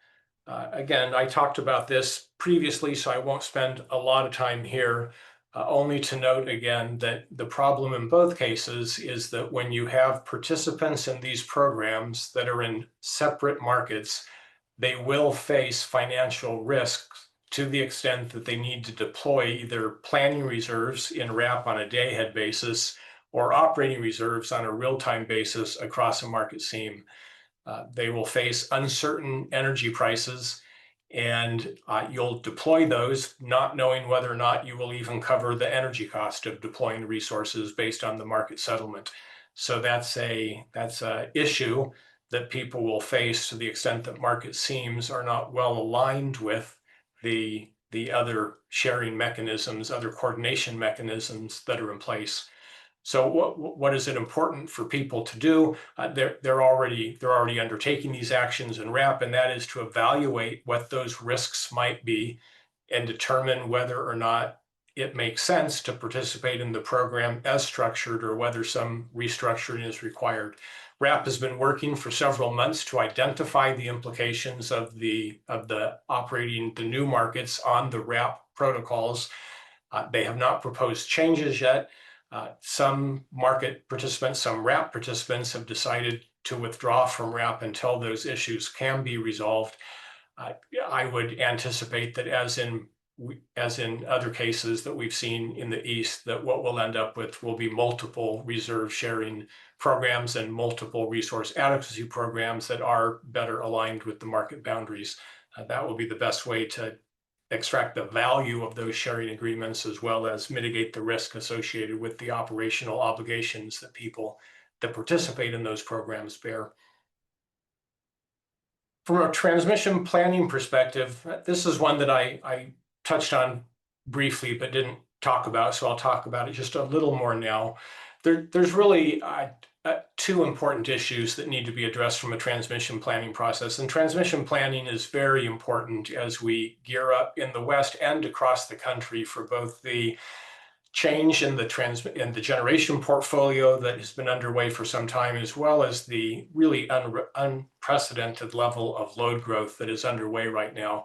Again, I talked about this previously, so I won't spend a lot of time here, only to note again that the problem in both cases is that when you have participants in these programs that are in separate markets, they will face financial risks to the extent that they need to deploy either planning reserves in RAP on a day-ahead basis or operating reserves on a real-time basis across a market seam. They will face uncertain energy prices, and you'll deploy those not knowing whether or not you will even cover the energy cost of deploying the resources based on the market settlement. So that's a issue that people will face to the extent that market seams are not well aligned with the other sharing mechanisms, other coordination mechanisms that are in place. So what is it important for people to do? They're already undertaking these actions in RAP, and that is to evaluate what those risks might be and determine whether or not it makes sense to participate in the program as structured or whether some restructuring is required. RAP has been working for several months to identify the implications of the operating the new markets on the RAP protocols. They have not proposed changes yet. Some market participants, some RAP participants have decided to withdraw from RAP until those issues can be resolved. I would anticipate that as in other cases that we've seen in the East, that what we'll end up with will be multiple reserve sharing programs and multiple resource adequacy programs that are better aligned with the market boundaries. That will be the best way to extract the value of those sharing agreements, as well as mitigate the risk associated with the operational obligations that people that participate in those programs bear. From a transmission planning perspective, this is one that I touched on briefly but didn't talk about, so I'll talk about it just a little more now. There's really two important issues that need to be addressed from a transmission planning process. And transmission planning is very important as we gear up in the West and across the country for both the change in the generation portfolio that has been underway for some time, as well as the really unprecedented level of load growth that is underway right now.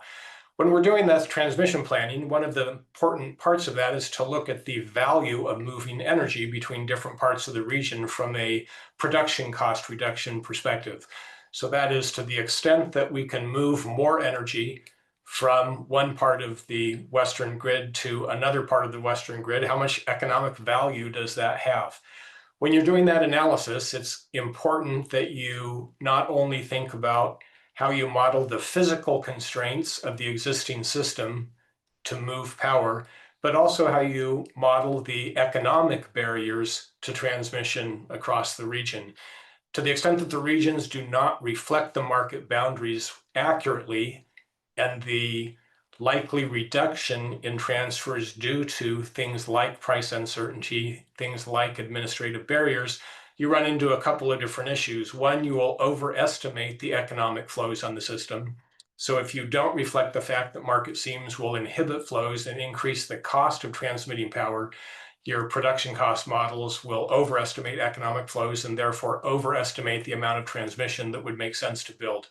When we're doing that transmission planning, one of the important parts of that is to look at the value of moving energy between different parts of the region from a production cost reduction perspective. So that is to the extent that we can move more energy from one part of the Western grid to another part of the Western grid, how much economic value does that have? When you're doing that analysis, it's important that you not only think about how you model the physical constraints of the existing system to move power, but also how you model the economic barriers to transmission across the region. To the extent that the regions do not reflect the market boundaries accurately, and the likely reduction in transfers due to things like price uncertainty, things like administrative barriers, you run into a couple of different issues. One, you will overestimate the economic flows on the system. So if you don't reflect the fact that market seams will inhibit flows and increase the cost of transmitting power, your production cost models will overestimate economic flows and therefore overestimate the amount of transmission that would make sense to build.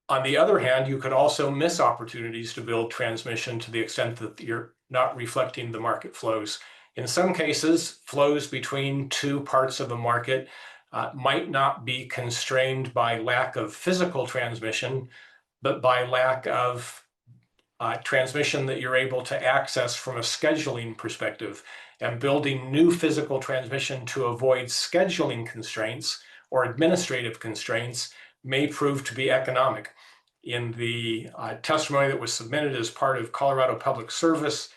On the other hand, you could also miss opportunities to build transmission to the extent that you're not reflecting the market flows. In some cases, flows between two parts of a market might not be constrained by lack of physical transmission, but by lack of transmission that you're able to access from a scheduling perspective. And building new physical transmission to avoid scheduling constraints or administrative constraints may prove to be economic. In the testimony that was submitted as part of Colorado Public Service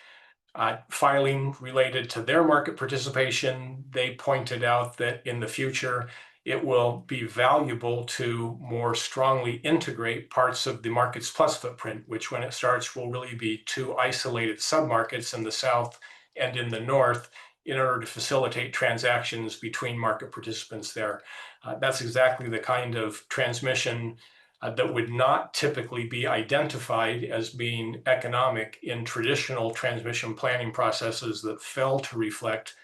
filing related to their market participation, they pointed out that in the future, it will be valuable to more strongly integrate parts of the Markets Plus footprint, which when it starts will really be two isolated submarkets in the south and in the north in order to facilitate transactions between market participants there. That's exactly the kind of transmission that would not typically be identified as being economic in traditional transmission planning processes that fail to reflect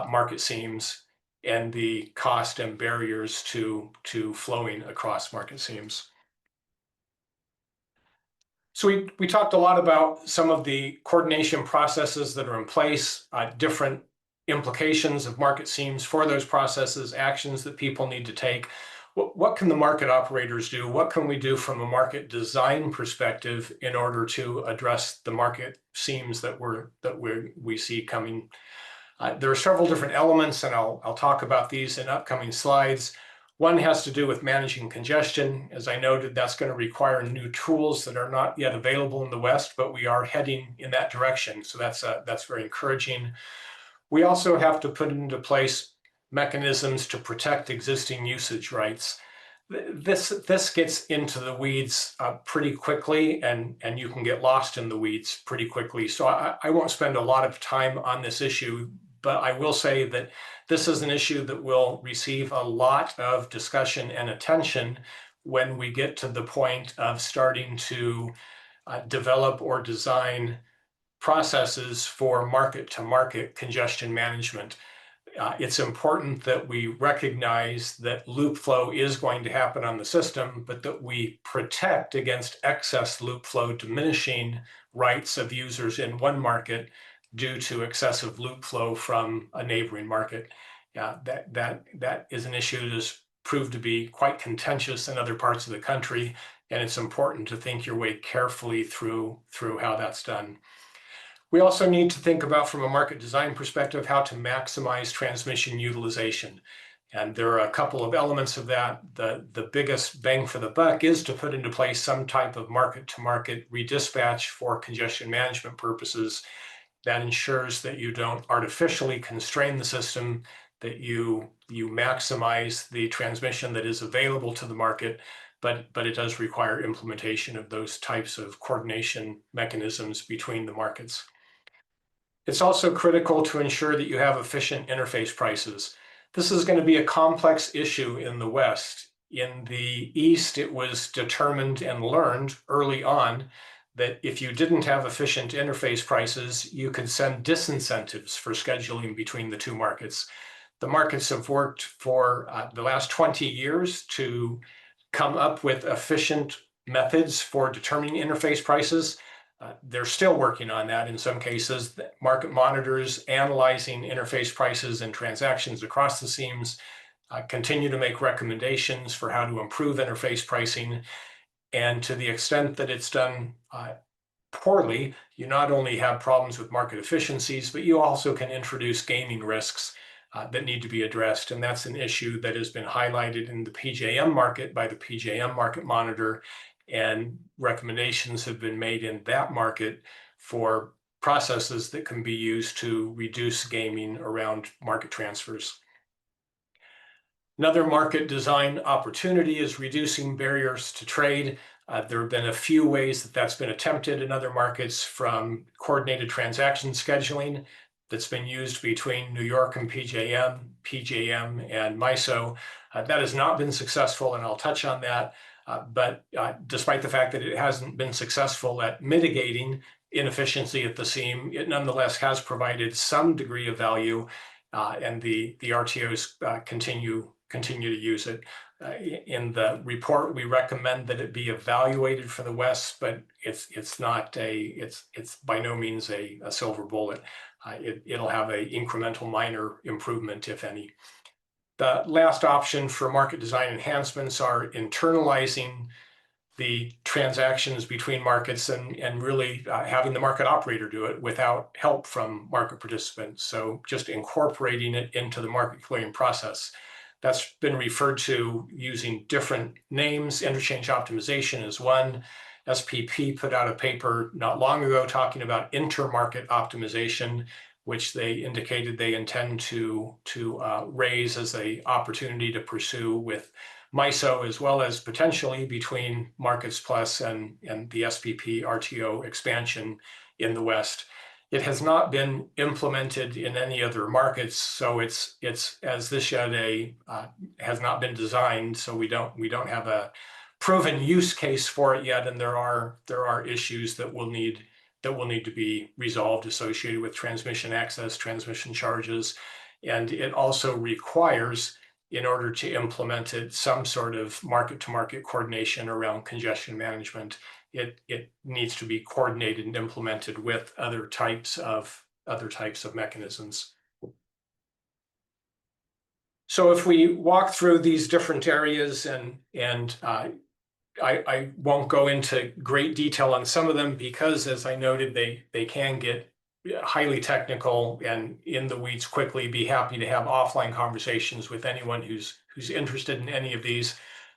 market seams and the cost and barriers to flowing across market seams. So we talked a lot about some of the coordination processes that are in place, different implications of market seams for those processes, actions that people need to take. What can the market operators do? What can we do from a market design perspective in order to address the market seams that we see coming? There are several different elements, and I'll talk about these in upcoming slides. One has to do with managing congestion. As I noted, that's going to require new tools that are not yet available in the West, but we are heading in that direction. So that's very encouraging. We also have to put into place mechanisms to protect existing usage rights. This gets into the weeds pretty quickly, and you can get lost in the weeds pretty quickly. So I won't spend a lot of time on this issue, but I will say that this is an issue that will receive a lot of discussion and attention when we get to the point of starting to develop or design processes for market-to-market congestion management. It's important that we recognize that loop flow is going to happen on the system, but that we protect against excess loop flow, diminishing rights of users in one market due to excessive loop flow from a neighboring market. That is an issue that has proved to be quite contentious in other parts of the country, and it's important to think your way carefully through how that's done. We also need to think about, from a market design perspective, how to maximize transmission utilization. And there are a couple of elements of that. The biggest bang for the buck is to put into place some type of market-to-market redispatch for congestion management purposes that ensures that you don't artificially constrain the system, that you maximize the transmission that is available to the market, but it does require implementation of those types of coordination mechanisms between the markets. It's also critical to ensure that you have efficient interface prices. This is going to be a complex issue in the West. In the East, it was determined and learned early on that if you didn't have efficient interface prices, you could send disincentives for scheduling between the two markets. The markets have worked for the last 20 years to come up with efficient methods for determining interface prices. They're still working on that in some cases. Market monitors analyzing interface prices and transactions across the seams continue to make recommendations for how to improve interface pricing. And to the extent that it's done poorly, you not only have problems with market efficiencies, but you also can introduce gaming risks that need to be addressed. And that's an issue that has been highlighted in the PJM market by the PJM Market Monitor, and recommendations have been made in that market for processes that can be used to reduce gaming around market transfers. Another market design opportunity is reducing barriers to trade. There have been a few ways that that's been attempted in other markets, from coordinated transaction scheduling that's been used between New York and PJM and MISO. That has not been successful, and I'll touch on that. But despite the fact that it hasn't been successful at mitigating inefficiency at the seam, it nonetheless has provided some degree of value, and the RTOs continue to use it. In the report, we recommend that it be evaluated for the West, but it's by no means a silver bullet. It'll have an incremental minor improvement, if any. The last option for market design enhancements are internalizing the transactions between markets and really having the market operator do it without help from market participants. So just incorporating it into the market clearing process. That's been referred to using different names. Interchange optimization is one. SPP put out a paper not long ago talking about intermarket optimization, which they indicated they intend to raise as an opportunity to pursue with MISO, as well as potentially between Markets Plus and the SPP RTO expansion in the West. It has not been implemented in any other markets, so it's as this yet has not been designed, so we don't have a proven use case for it yet, and there are issues that will need to be resolved associated with transmission access, transmission charges, and it also requires, in order to implement it, some sort of market-to-market coordination around congestion management. It needs to be coordinated and implemented with other types of mechanisms. So if we walk through these different areas, and I won't go into great detail on some of them because, as I noted, they can get highly technical and in the weeds quickly. Be happy to have offline conversations with anyone who's interested in any of these.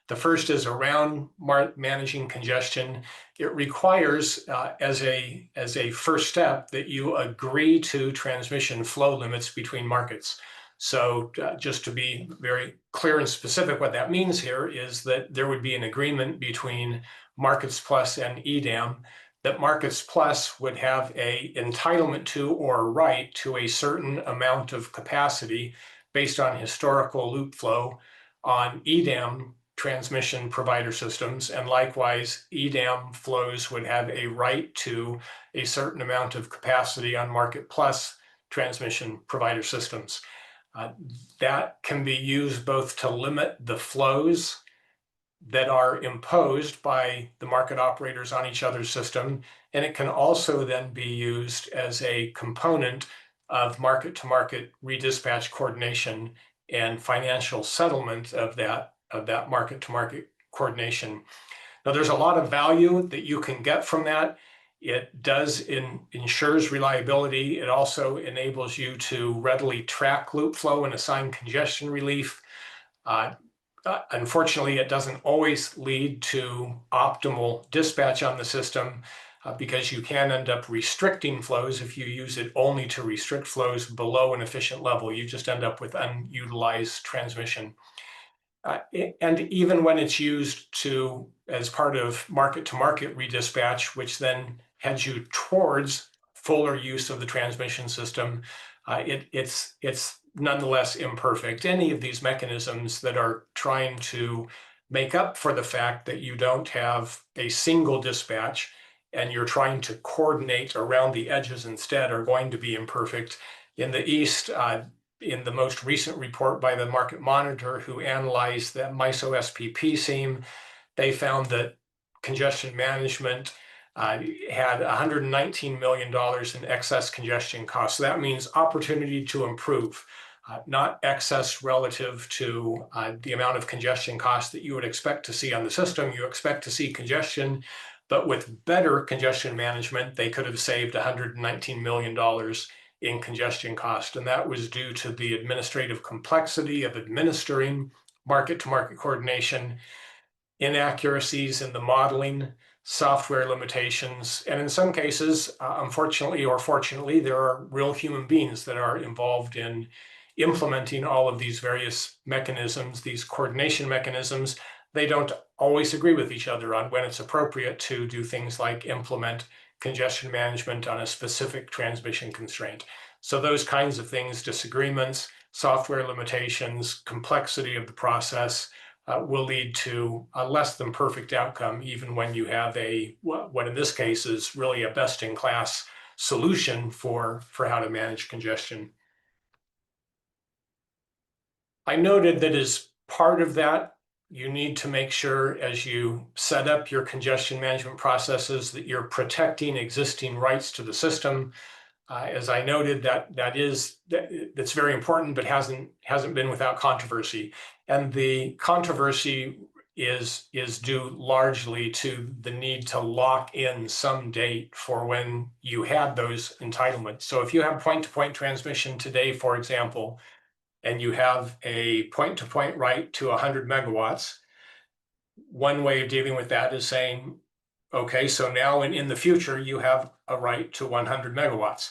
The first is around managing congestion. It requires, as a first step, that you agree to transmission flow limits between markets. So just to be very clear and specific, what that means here is that there would be an agreement between Markets Plus and EDAM that Markets Plus would have a entitlement to or right to a certain amount of capacity based on historical loop flow on EDAM transmission provider systems, and likewise EDAM flows would have a right to a certain amount of capacity on Market Plus transmission provider systems. That can be used both to limit the flows that are imposed by the market operators on each other's system, and it can also then be used as a component of market-to-market redispatch coordination and financial settlement of that market-to-market coordination. Now, there's a lot of value that you can get from that. It ensures reliability. It also enables you to readily track loop flow and assign congestion relief. Unfortunately, it doesn't always lead to optimal dispatch on the system because you can end up restricting flows if you use it only to restrict flows below an efficient level. You just end up with unutilized transmission. And even when it's used as part of market-to-market redispatch, which then heads you towards fuller use of the transmission system, it's nonetheless imperfect. Any of these mechanisms that are trying to make up for the fact that you don't have a single dispatch and you're trying to coordinate around the edges instead are going to be imperfect. In the East, in the most recent report by the Market Monitor, who analyzed the MISO SPP seam, they found that congestion management had $119 million in excess congestion costs. So that means opportunity to improve, not excess relative to the amount of congestion costs that you would expect to see on the system. You expect to see congestion, but with better congestion management, they could have saved $119 million in congestion cost. And that was due to the administrative complexity of administering market-to-market coordination, inaccuracies in the modeling, software limitations, and in some cases, unfortunately or fortunately, there are real human beings that are involved in implementing all of these various mechanisms, these coordination mechanisms. They don't always agree with each other on when it's appropriate to do things like implement congestion management on a specific transmission constraint. So those kinds of things, disagreements, software limitations, complexity of the process, will lead to a less than perfect outcome, even when you have what in this case is really a best-in-class solution for how to manage congestion. I noted that as part of that, you need to make sure as you set up your congestion management processes that you're protecting existing rights to the system. As I noted, that's very important, but hasn't been without controversy. And the controversy is due largely to the need to lock in some date for when you had those entitlements. So if you have point-to-point transmission today, for example, and you have a point-to-point right to 100 megawatts, one way of dealing with that is saying, okay, so now in the future, you have a right to 100 megawatts.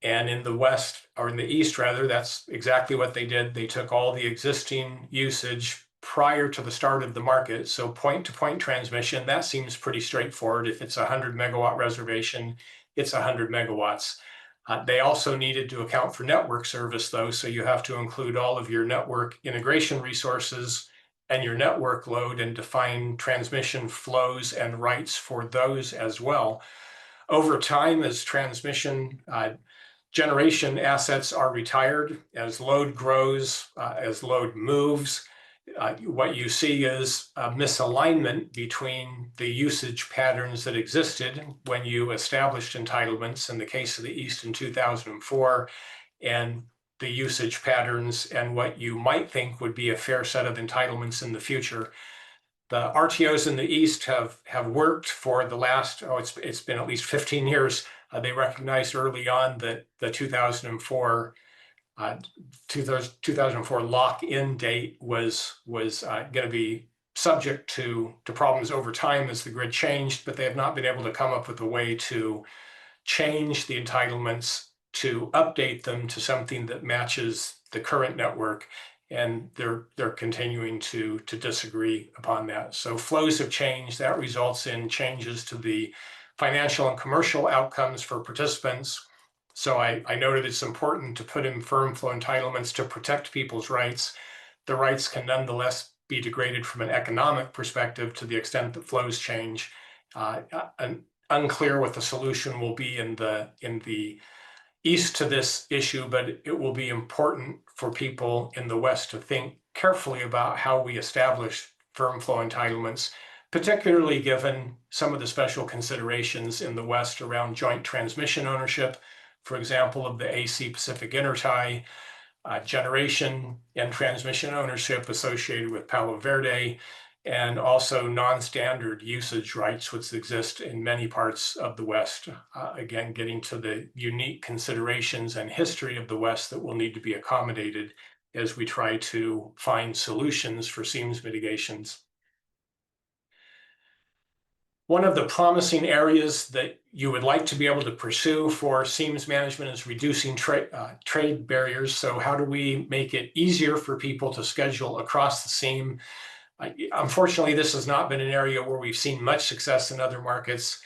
And in the West, or in the East rather, that's exactly what they did. They took all the existing usage prior to the start of the market. So point-to-point transmission, that seems pretty straightforward. If it's a 100 megawatt reservation, it's 100 megawatts. They also needed to account for network service though. So you have to include all of your network integration resources your network load and define transmission flows and rights for those as well. Over time, as transmission generation assets are retired, as load grows, as load moves, what you see is a misalignment between the usage patterns that existed when you established entitlements in the case of the East in 2004, and the usage patterns and what you might think would be a fair set of entitlements in the future. The RTOs in the East have worked for the last, it's been at least 15 years. They recognized early on that the 2004 lock-in date was going to be subject to problems over time as the grid changed, but they have not been able to come up with a way to change the entitlements to update them to something that matches the current network. And they're continuing to disagree upon that. So flows have changed. That results in changes to the financial and commercial outcomes for participants. So I noted it's important to put in firm flow entitlements to protect people's rights. The rights can nonetheless be degraded from an economic perspective to the extent that flows change. Unclear what the solution will be in the East to this issue, but it will be important for people in the West to think carefully about how we establish firm flow entitlements, particularly given some of the special considerations in the West around joint transmission ownership, for example, of the AC Pacific intertie, generation and transmission ownership associated with Palo Verde, and also non-standard usage rights, which exist in many parts of the West. Again, getting to the unique considerations and history of the West that will need to be accommodated as we try to find solutions for seams mitigations. One of the promising areas that you would like to be able to pursue for seams management is reducing trade barriers. So how do we make it easier for people to schedule across the seam? Unfortunately, this has not been an area where we've seen much success in other markets.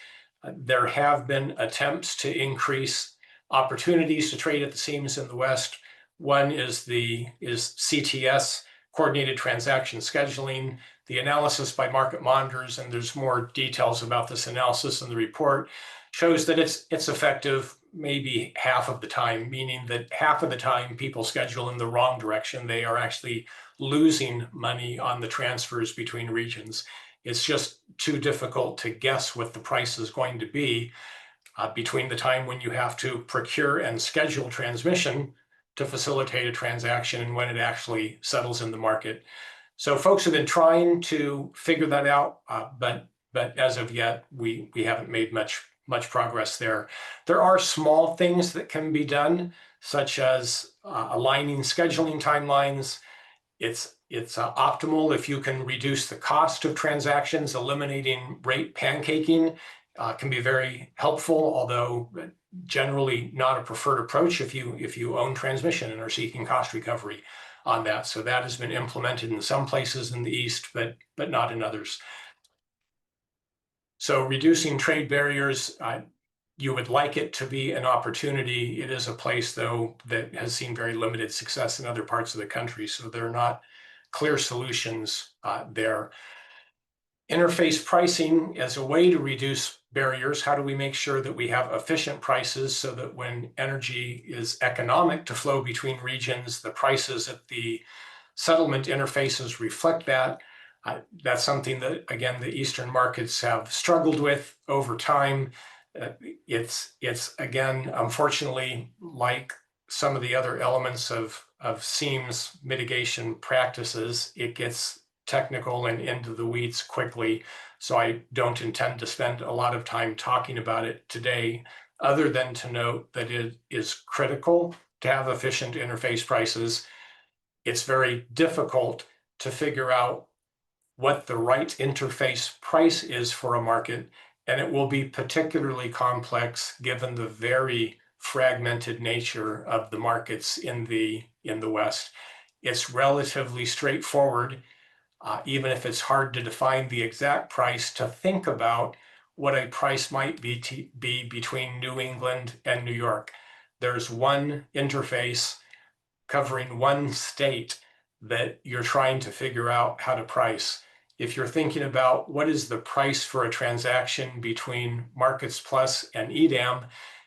There have been attempts to increase opportunities to trade at the seams in the West. One is CTS, Coordinated Transaction Scheduling. The analysis by market monitors, and there's more details about this analysis in the report, shows that it's effective maybe half of the time, meaning that half of the time people schedule in the wrong direction. They are actually losing money on the transfers between regions. It's just too difficult to guess what the price is going to be between the time when you have to procure and schedule transmission to facilitate a transaction and when it actually settles in the market. So folks have been trying to figure that out, but as of yet, we haven't made much progress there. There are small things that can be done, such as aligning scheduling timelines. It's optimal if you can reduce the cost of transactions. Eliminating rate pancaking can be very helpful, although generally not a preferred approach if you own transmission and are seeking cost recovery on that. So that has been implemented in some places in the East, but not in others. So reducing trade barriers, you would like it to be an opportunity. It is a place, though, that has seen very limited success in other parts of the country. So there are not clear solutions there. Interface pricing as a way to reduce barriers. How do we make sure that we have efficient prices so that when energy is economic to flow between regions, the prices at the settlement interfaces reflect that? That's something that, again, the Eastern markets have struggled with over time. It's again, unfortunately, like some of the other elements of seams mitigation practices, it gets technical and into the weeds quickly. So I don't intend to spend a lot of time talking about it today, other than to note that it is critical to have efficient interface prices. It's very difficult to figure out what the right interface price is for a market, and it will be particularly complex given the very fragmented nature of the markets in the West. It's relatively straightforward, even if it's hard to define the exact price, to think about what a price might be between New England and New York. There's one interface covering one state that you're trying to figure out how to price. If you're thinking about what is the price for a transaction between Markets Plus and EDAM,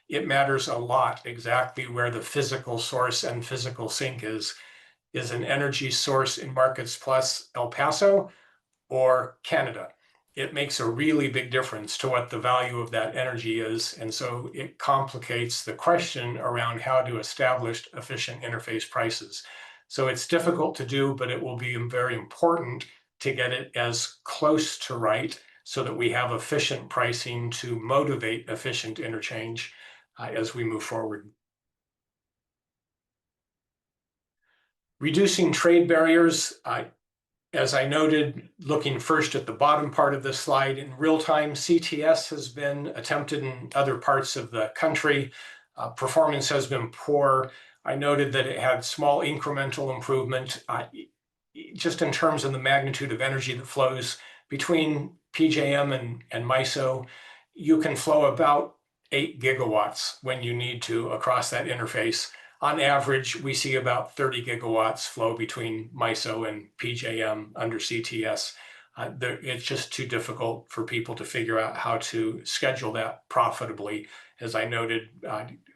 it matters a lot exactly where the physical source and physical sink is. Is an energy source in Markets Plus El Paso or Canada? It makes a really big difference to what the value of that energy is. And so it complicates the question around how to establish efficient interface prices. So it's difficult to do, but it will be very important to get it as close to right so that we have efficient pricing to motivate efficient interchange as we move forward. Reducing trade barriers. As I noted, looking first at the bottom part of this slide, in real time, CTS has been attempted in other parts of the country. Performance has been poor. I noted that it had small incremental improvement, just in terms of the magnitude of energy that flows between PJM and MISO. You can flow about 8 gigawatts when you need to across that interface. On average, we see about 30 gigawatts flow between MISO and PJM under CTS. It's just too difficult for people to figure out how to schedule that profitably. As I noted,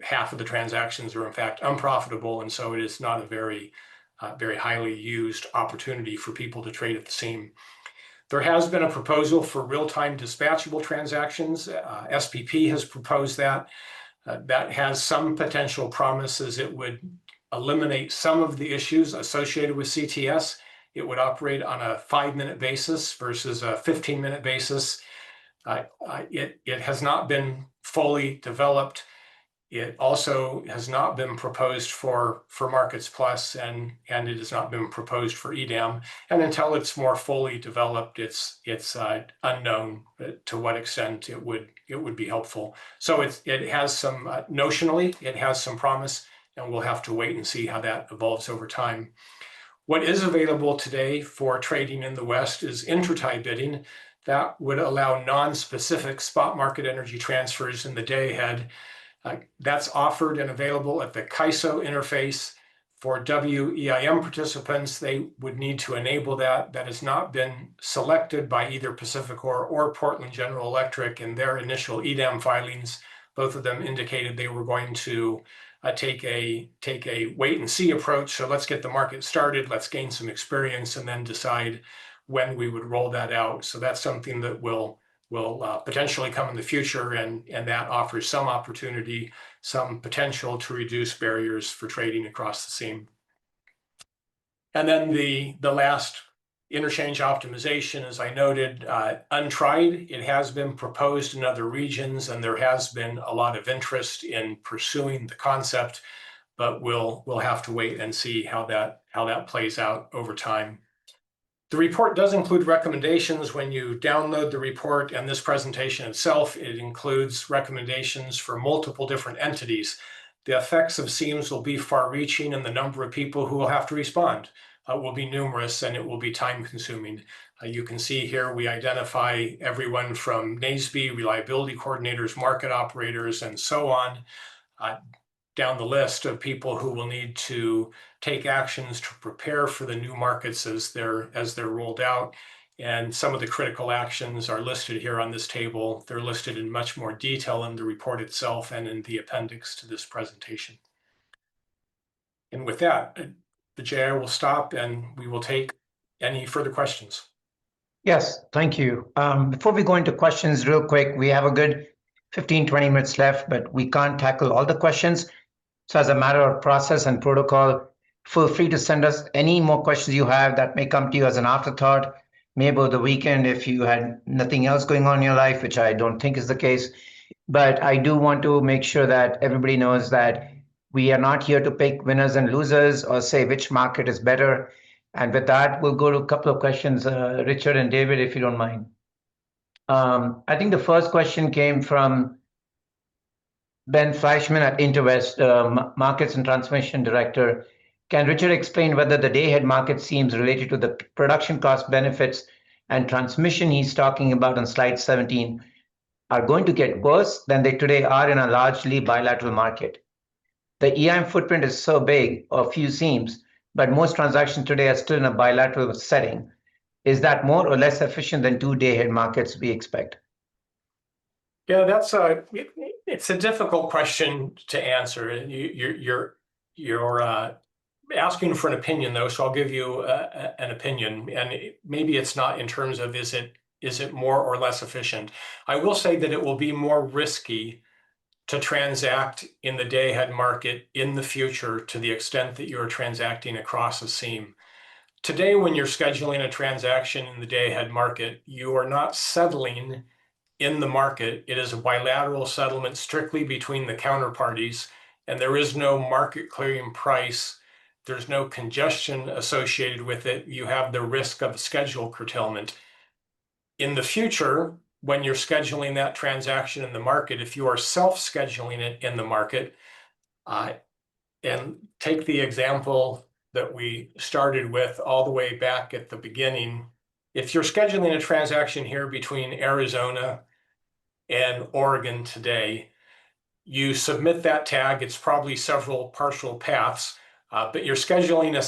half of the transactions are in fact unprofitable, and so it is not a very highly used opportunity for people to trade at the seam. There has been a proposal for real-time dispatchable transactions. SPP has proposed that. That has some potential promises. It would eliminate some of the issues associated with CTS. It would operate on a 5-minute basis versus a 15-minute basis. It has not been fully developed. It also has not been proposed for Markets Plus, and it has not been proposed for EDAM. And until it's more fully developed, it's unknown to what extent it would be helpful. So it has some notionally, it has some promise, and we'll have to wait and see how that evolves over time. What is available today for trading in the West is intertie bidding. That would allow non-specific spot market energy transfers in the day ahead. That's offered and available at the CAISO interface. For WEIM participants, they would need to enable that. That has not been selected by either PacifiCorp or Portland General Electric in their initial EDAM filings. Both of them indicated they were going to take a wait and see approach. So let's get the market started, let's gain some experience, and then decide when we would roll that out. So that's something that will potentially come in the future, and that offers some opportunity, some potential to reduce barriers for trading across the seam. And then the last, interchange optimization, as I noted, untried. It has been proposed in other regions, and there has been a lot of interest in pursuing the concept, but we'll have to wait and see how that plays out over time. The report does include recommendations. When you download the report and this presentation itself, it includes recommendations for multiple different entities. The effects of seams will be far-reaching, and the number of people who will have to respond will be numerous, and it will be time-consuming. You can see here we identify everyone from NASB, reliability coordinators, market operators, and so on, down the list of people who will need to take actions to prepare for the new markets as they're rolled out. And some of the critical actions are listed here on this table. They're listed in much more detail in the report itself and in the appendix to this presentation. And with that, the JI will stop and we will take any further questions. Yes, thank you. Before we go into questions real quick, we have a good 15, 20 minutes left, but we can't tackle all the questions. So as a matter of process and protocol, feel free to send us any more questions you have that may come to you as an afterthought, maybe over the weekend if you had nothing else going on in your life, which I don't think is the case. But I do want to make sure that everybody knows that we are not here to pick winners and losers or say which market is better. And with that, we'll go to a couple of questions, Richard and David, if you don't mind. I think the first question came from Ben Fleischman at Interwest, Markets and Transmission Director. Can Richard explain whether the day-ahead market seems related to the production cost benefits and transmission he's talking about on slide 17 are going to get worse than they today are in a largely bilateral market? The EIM footprint is so big, or few seams, but most transactions today are still in a bilateral setting. Is that more or less efficient than 2-day ahead markets we expect? Yeah, it's a difficult question to answer. You're asking for an opinion though, so I'll give you an opinion, and maybe it's not in terms of is it more or less efficient. I will say that it will be more risky to transact in the day ahead market in the future to the extent that you're transacting across a seam. Today, when you're scheduling a transaction in the day ahead market, you are not settling in the market. It is a bilateral settlement strictly between the counterparties, and there is no market clearing price. There's no congestion associated with it. You have the risk of schedule curtailment. In the future, when you're scheduling that transaction in the market, if you are self-scheduling it in the market, and take the example that we started with all the way back at the beginning, if you're scheduling a transaction here between Arizona and Oregon today, you submit that tag. It's probably several partial paths, but you're scheduling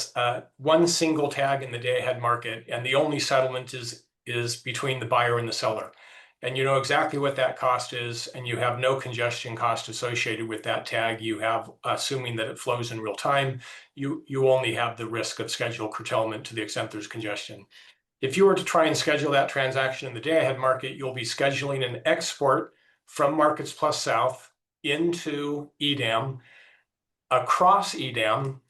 one single tag in the day ahead market, and the only settlement is between the buyer and the seller. And you know exactly what that cost is, and you have no congestion cost associated with that tag. You have, assuming that it flows in real time, you only have the risk of schedule curtailment to the extent there's congestion. If you were to try and schedule that transaction in the day ahead market, you'll be scheduling an export from Markets Plus South into EDAM, across EDAM,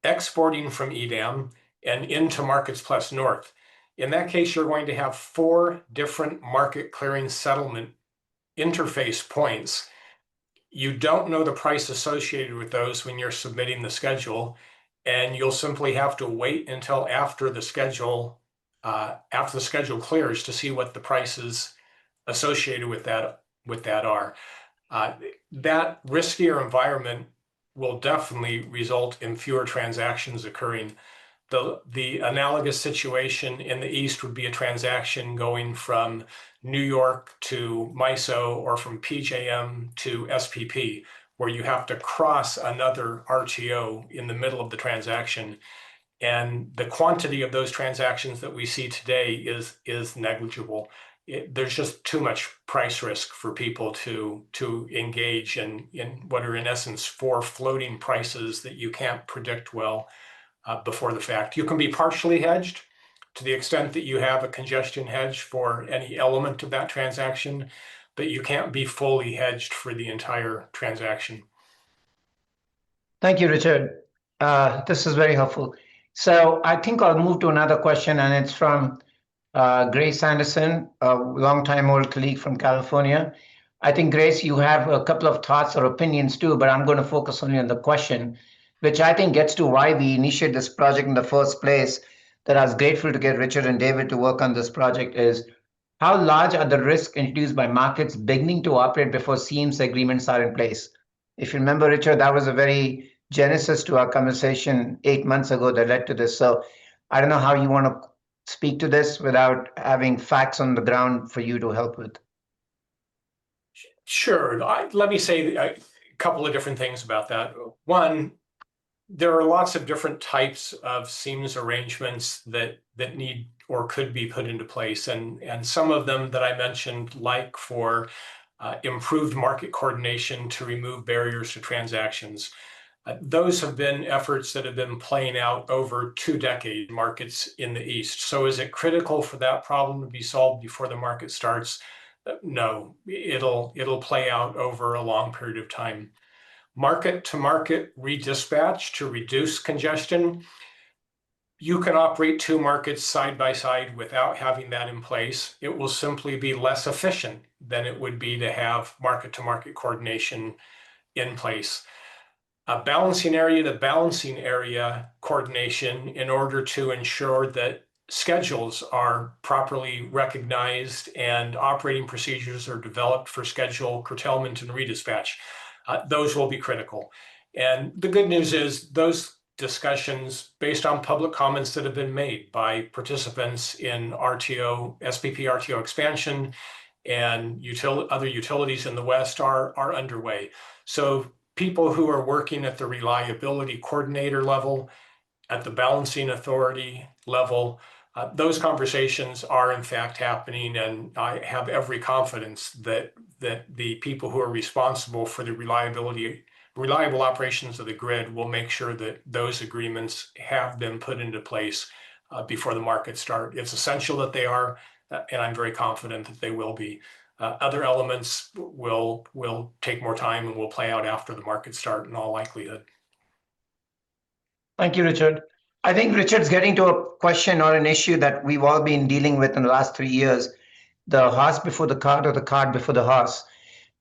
exporting from EDAM, and into Markets Plus North. In that case, you're going to have 4 different market clearing settlement interface points. You don't know the price associated with those when you're submitting the schedule, and you'll simply have to wait until after the schedule clears to see what the prices associated with that are. That riskier environment will definitely result in fewer transactions occurring. The analogous situation in the East would be a transaction going from New York to MISO or from PJM to SPP, where you have to cross another RTO in the middle of the transaction. And the quantity of those transactions that we see today is negligible. There's just too much price risk for people to engage in what are in essence 4 floating prices that you can't predict well before the fact. You can be partially hedged to the extent that you have a congestion hedge for any element of that transaction, but you can't be fully hedged for the entire transaction. Thank you, Richard. This is very helpful. So I think I'll move to another question, and it's from Grace Anderson, a longtime old colleague from California. I think, Grace, you have a couple of thoughts or opinions too, but I'm going to focus only on the question, which I think gets to why we initiated this project in the first place, that I was grateful to get Richard and David to work on this project, is how large are the risks introduced by markets beginning to operate before seams agreements are in place? If you remember, Richard, that was a very genesis to our conversation 8 months ago that led to this. So I don't know how you want to speak to this without having facts on the ground for you to help with. Sure. Let me say a couple of different things about that. One, there are lots of different types of seams arrangements that need or could be put into place. And some of them that I mentioned, like for improved market coordination to remove barriers to transactions. Those have been efforts that have been playing out over 2 decades, markets in the East. So is it critical for that problem to be solved before the market starts? No, it'll play out over a long period of time. Market-to-market redispatch to reduce congestion. You can operate 2 markets side by side without having that in place. It will simply be less efficient than it would be to have market-to-market coordination in place. A balancing area to balancing area coordination in order to ensure that schedules are properly recognized and operating procedures are developed for schedule curtailment and redispatch. Those will be critical. And the good news is those discussions, based on public comments that have been made by participants in RTO, SPP RTO expansion, and other utilities in the West are underway. So people who are working at the reliability coordinator level at the balancing authority level. Those conversations are in fact happening, and I have every confidence that the people who are responsible for the reliable operations of the grid will make sure that those agreements have been put into place before the markets start. It's essential that they are, and I'm very confident that they will be. Other elements will take more time and will play out after the markets start in all likelihood. Thank you, Richard. I think Richard's getting to a question or an issue that we've all been dealing with in the last 3 years, the horse before the cart or the cart before the horse.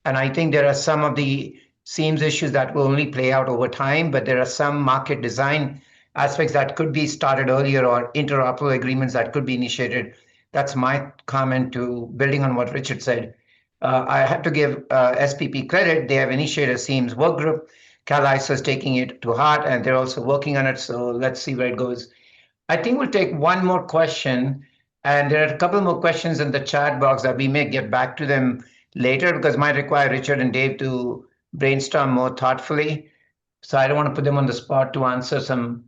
And I think there are some of the seams issues that will only play out over time, but there are some market design aspects that could be started earlier or interoperable agreements that could be initiated. That's my comment to building on what Richard said. I have to give SPP credit. They have initiated a seams work group. CalISO is taking it to heart, and they're also working on it. So let's see where it goes. I think we'll take one more question, and there are a couple more questions in the chat box that we may get back to them later because it might require Richard and Dave to brainstorm more thoughtfully. So I don't want to put them on the spot to answer some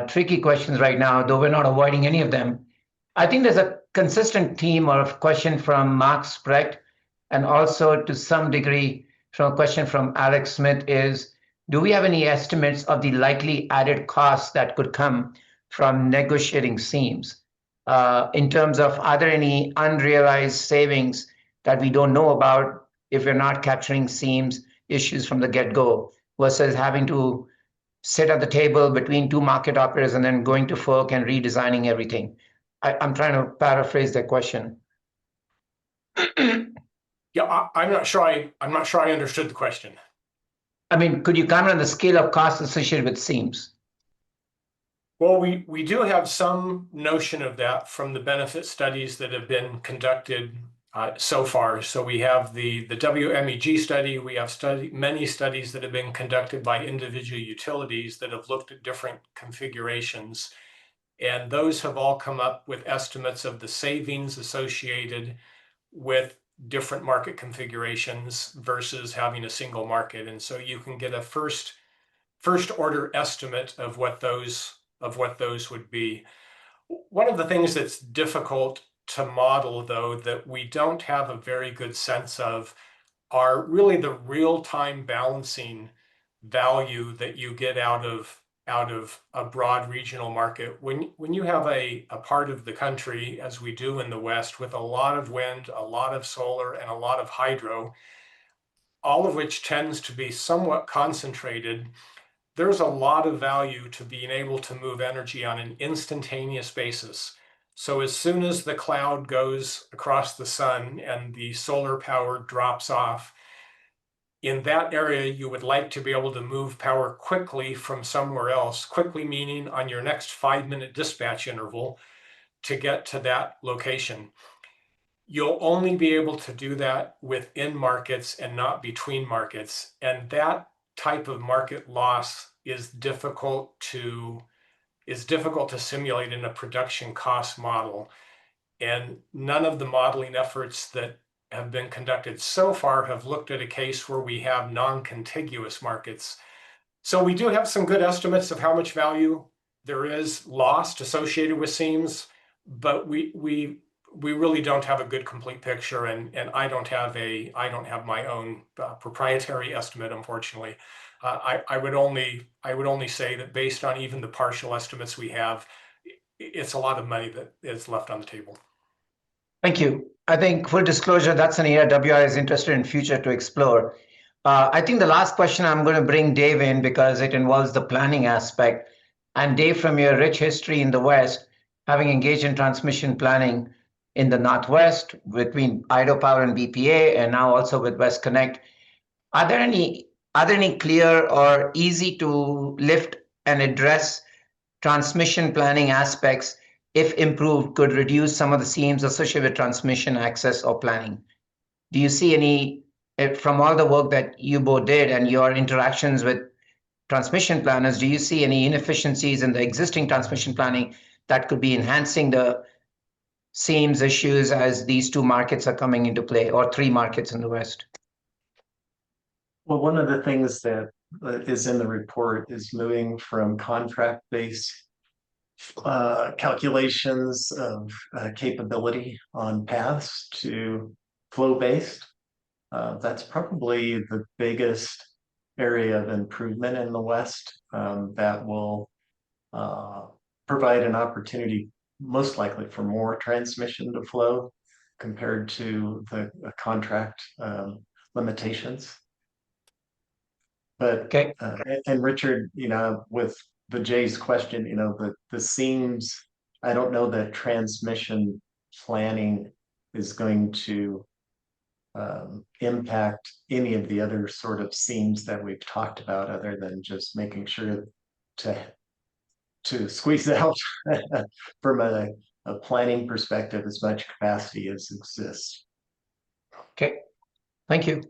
tricky questions right now, though we're not avoiding any of them. I think there's a consistent theme or a question from Mark Sprecht, and also to some degree from a question from Alex Smith is, do we have any estimates of the likely added costs that could come from negotiating seams? In terms of, are there any unrealized savings that we don't know about if we're not capturing seams issues from the get-go versus having to sit at the table between two market operators and then going to FERC and redesigning everything? I'm trying to paraphrase the question. Yeah, I'm not sure I understood the question. I mean, could you comment on the scale of costs associated with seams? Well, we do have some notion of that from the benefit studies that have been conducted so far. So we have the WMEG study. We have many studies that have been conducted by individual utilities that have looked at different configurations. And those have all come up with estimates of the savings associated with different market configurations versus having a single market. And so you can get a first order estimate of what those would be. One of the things that's difficult to model, though, that we don't have a very good sense of are really the real-time balancing value that you get out of a broad regional market. When you have a part of the country, as we do in the West, with a lot of wind, a lot of solar, and a lot of hydro, all of which tends to be somewhat concentrated, there's a lot of value to being able to move energy on an instantaneous basis. So as soon as the cloud goes across the sun and the solar power drops off, in that area, you would like to be able to move power quickly from somewhere else, quickly meaning on your next 5-minute dispatch interval to get to that location. You'll only be able to do that within markets and not between markets. And that type of market loss is difficult to simulate in a production cost model. And none of the modeling efforts that have been conducted so far have looked at a case where we have non-contiguous markets. So we do have some good estimates of how much value there is lost associated with seams, but we really don't have a good complete picture, and I don't have my own proprietary estimate, unfortunately. I would only say that based on even the partial estimates we have, it's a lot of money that is left on the table. Thank you. I think full disclosure, that's an area WI is interested in future to explore. I think the last question I'm going to bring Dave in because it involves the planning aspect. And Dave, from your rich history in the West, having engaged in transmission planning in the Northwest between Idaho Power and BPA, and now also with West Connect, are there any clear or easy to lift and address transmission planning aspects, if improved, could reduce some of the seams associated with transmission access or planning? Do you see any, from all the work that you both did and your interactions with transmission planners, do you see any inefficiencies in the existing transmission planning that could be enhancing the seams issues as these two markets are coming into play, or three markets in the West? Well, one of the things that that is in the report is moving from contract-based calculations of capability on paths to flow-based. That's probably the biggest area of improvement in the West that will provide an opportunity, most likely, for more transmission to flow compared to the contract limitations. But Okay. and Richard, with the Jay's question, the seams, I don't know that transmission planning is going to impact any of the other sort of seams that we've talked about, other than just making sure to squeeze out from a planning perspective as much capacity as exists. Okay, thank you.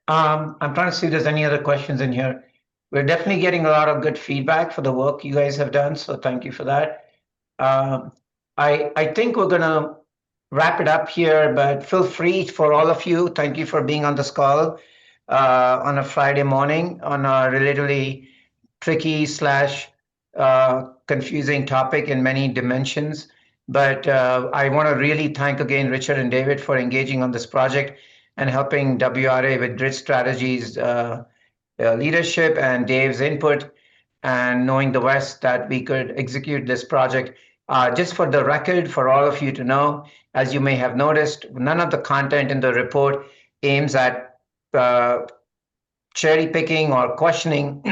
I'm trying to see if there's any other questions in here. We're definitely getting a lot of good feedback for the work you guys have done, so thank you for that. I think we're gonna wrap it up here, but feel free for all of you. Thank you for being on this call on a Friday morning on a relatively tricky / confusing topic in many dimensions. But I want to really thank again Richard and David for engaging on this project and helping WRA with grid strategies leadership and Dave's input and knowing the West that we could execute this project. Just for the record, for all of you to know, as you may have noticed, none of the content in the report aims at cherry picking or questioning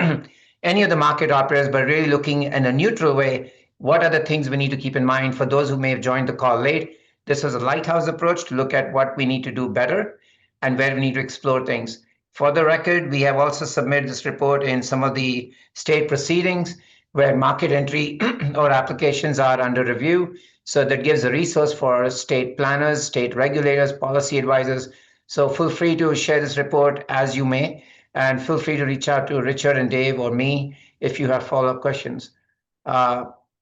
any of the market operators, but really looking in a neutral way. What are the things we need to keep in mind for those who may have joined the call late? This is a lighthouse approach to look at what we need to do better and where we need to explore things. For the record, we have also submitted this report in some of the state proceedings where market entry or applications are under review. So that gives a resource for state planners, state regulators, policy advisors. So feel free to share this report as you may, and feel free to reach out to Richard and Dave or me if you have follow-up questions.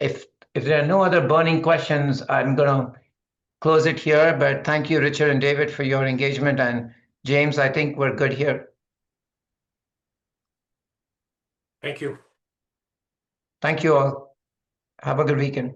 If there are no other burning questions, I'm going to close it here, but thank you, Richard and David, for your engagement, and James, I think we're good here. Thank you. Thank you all. Have a good weekend.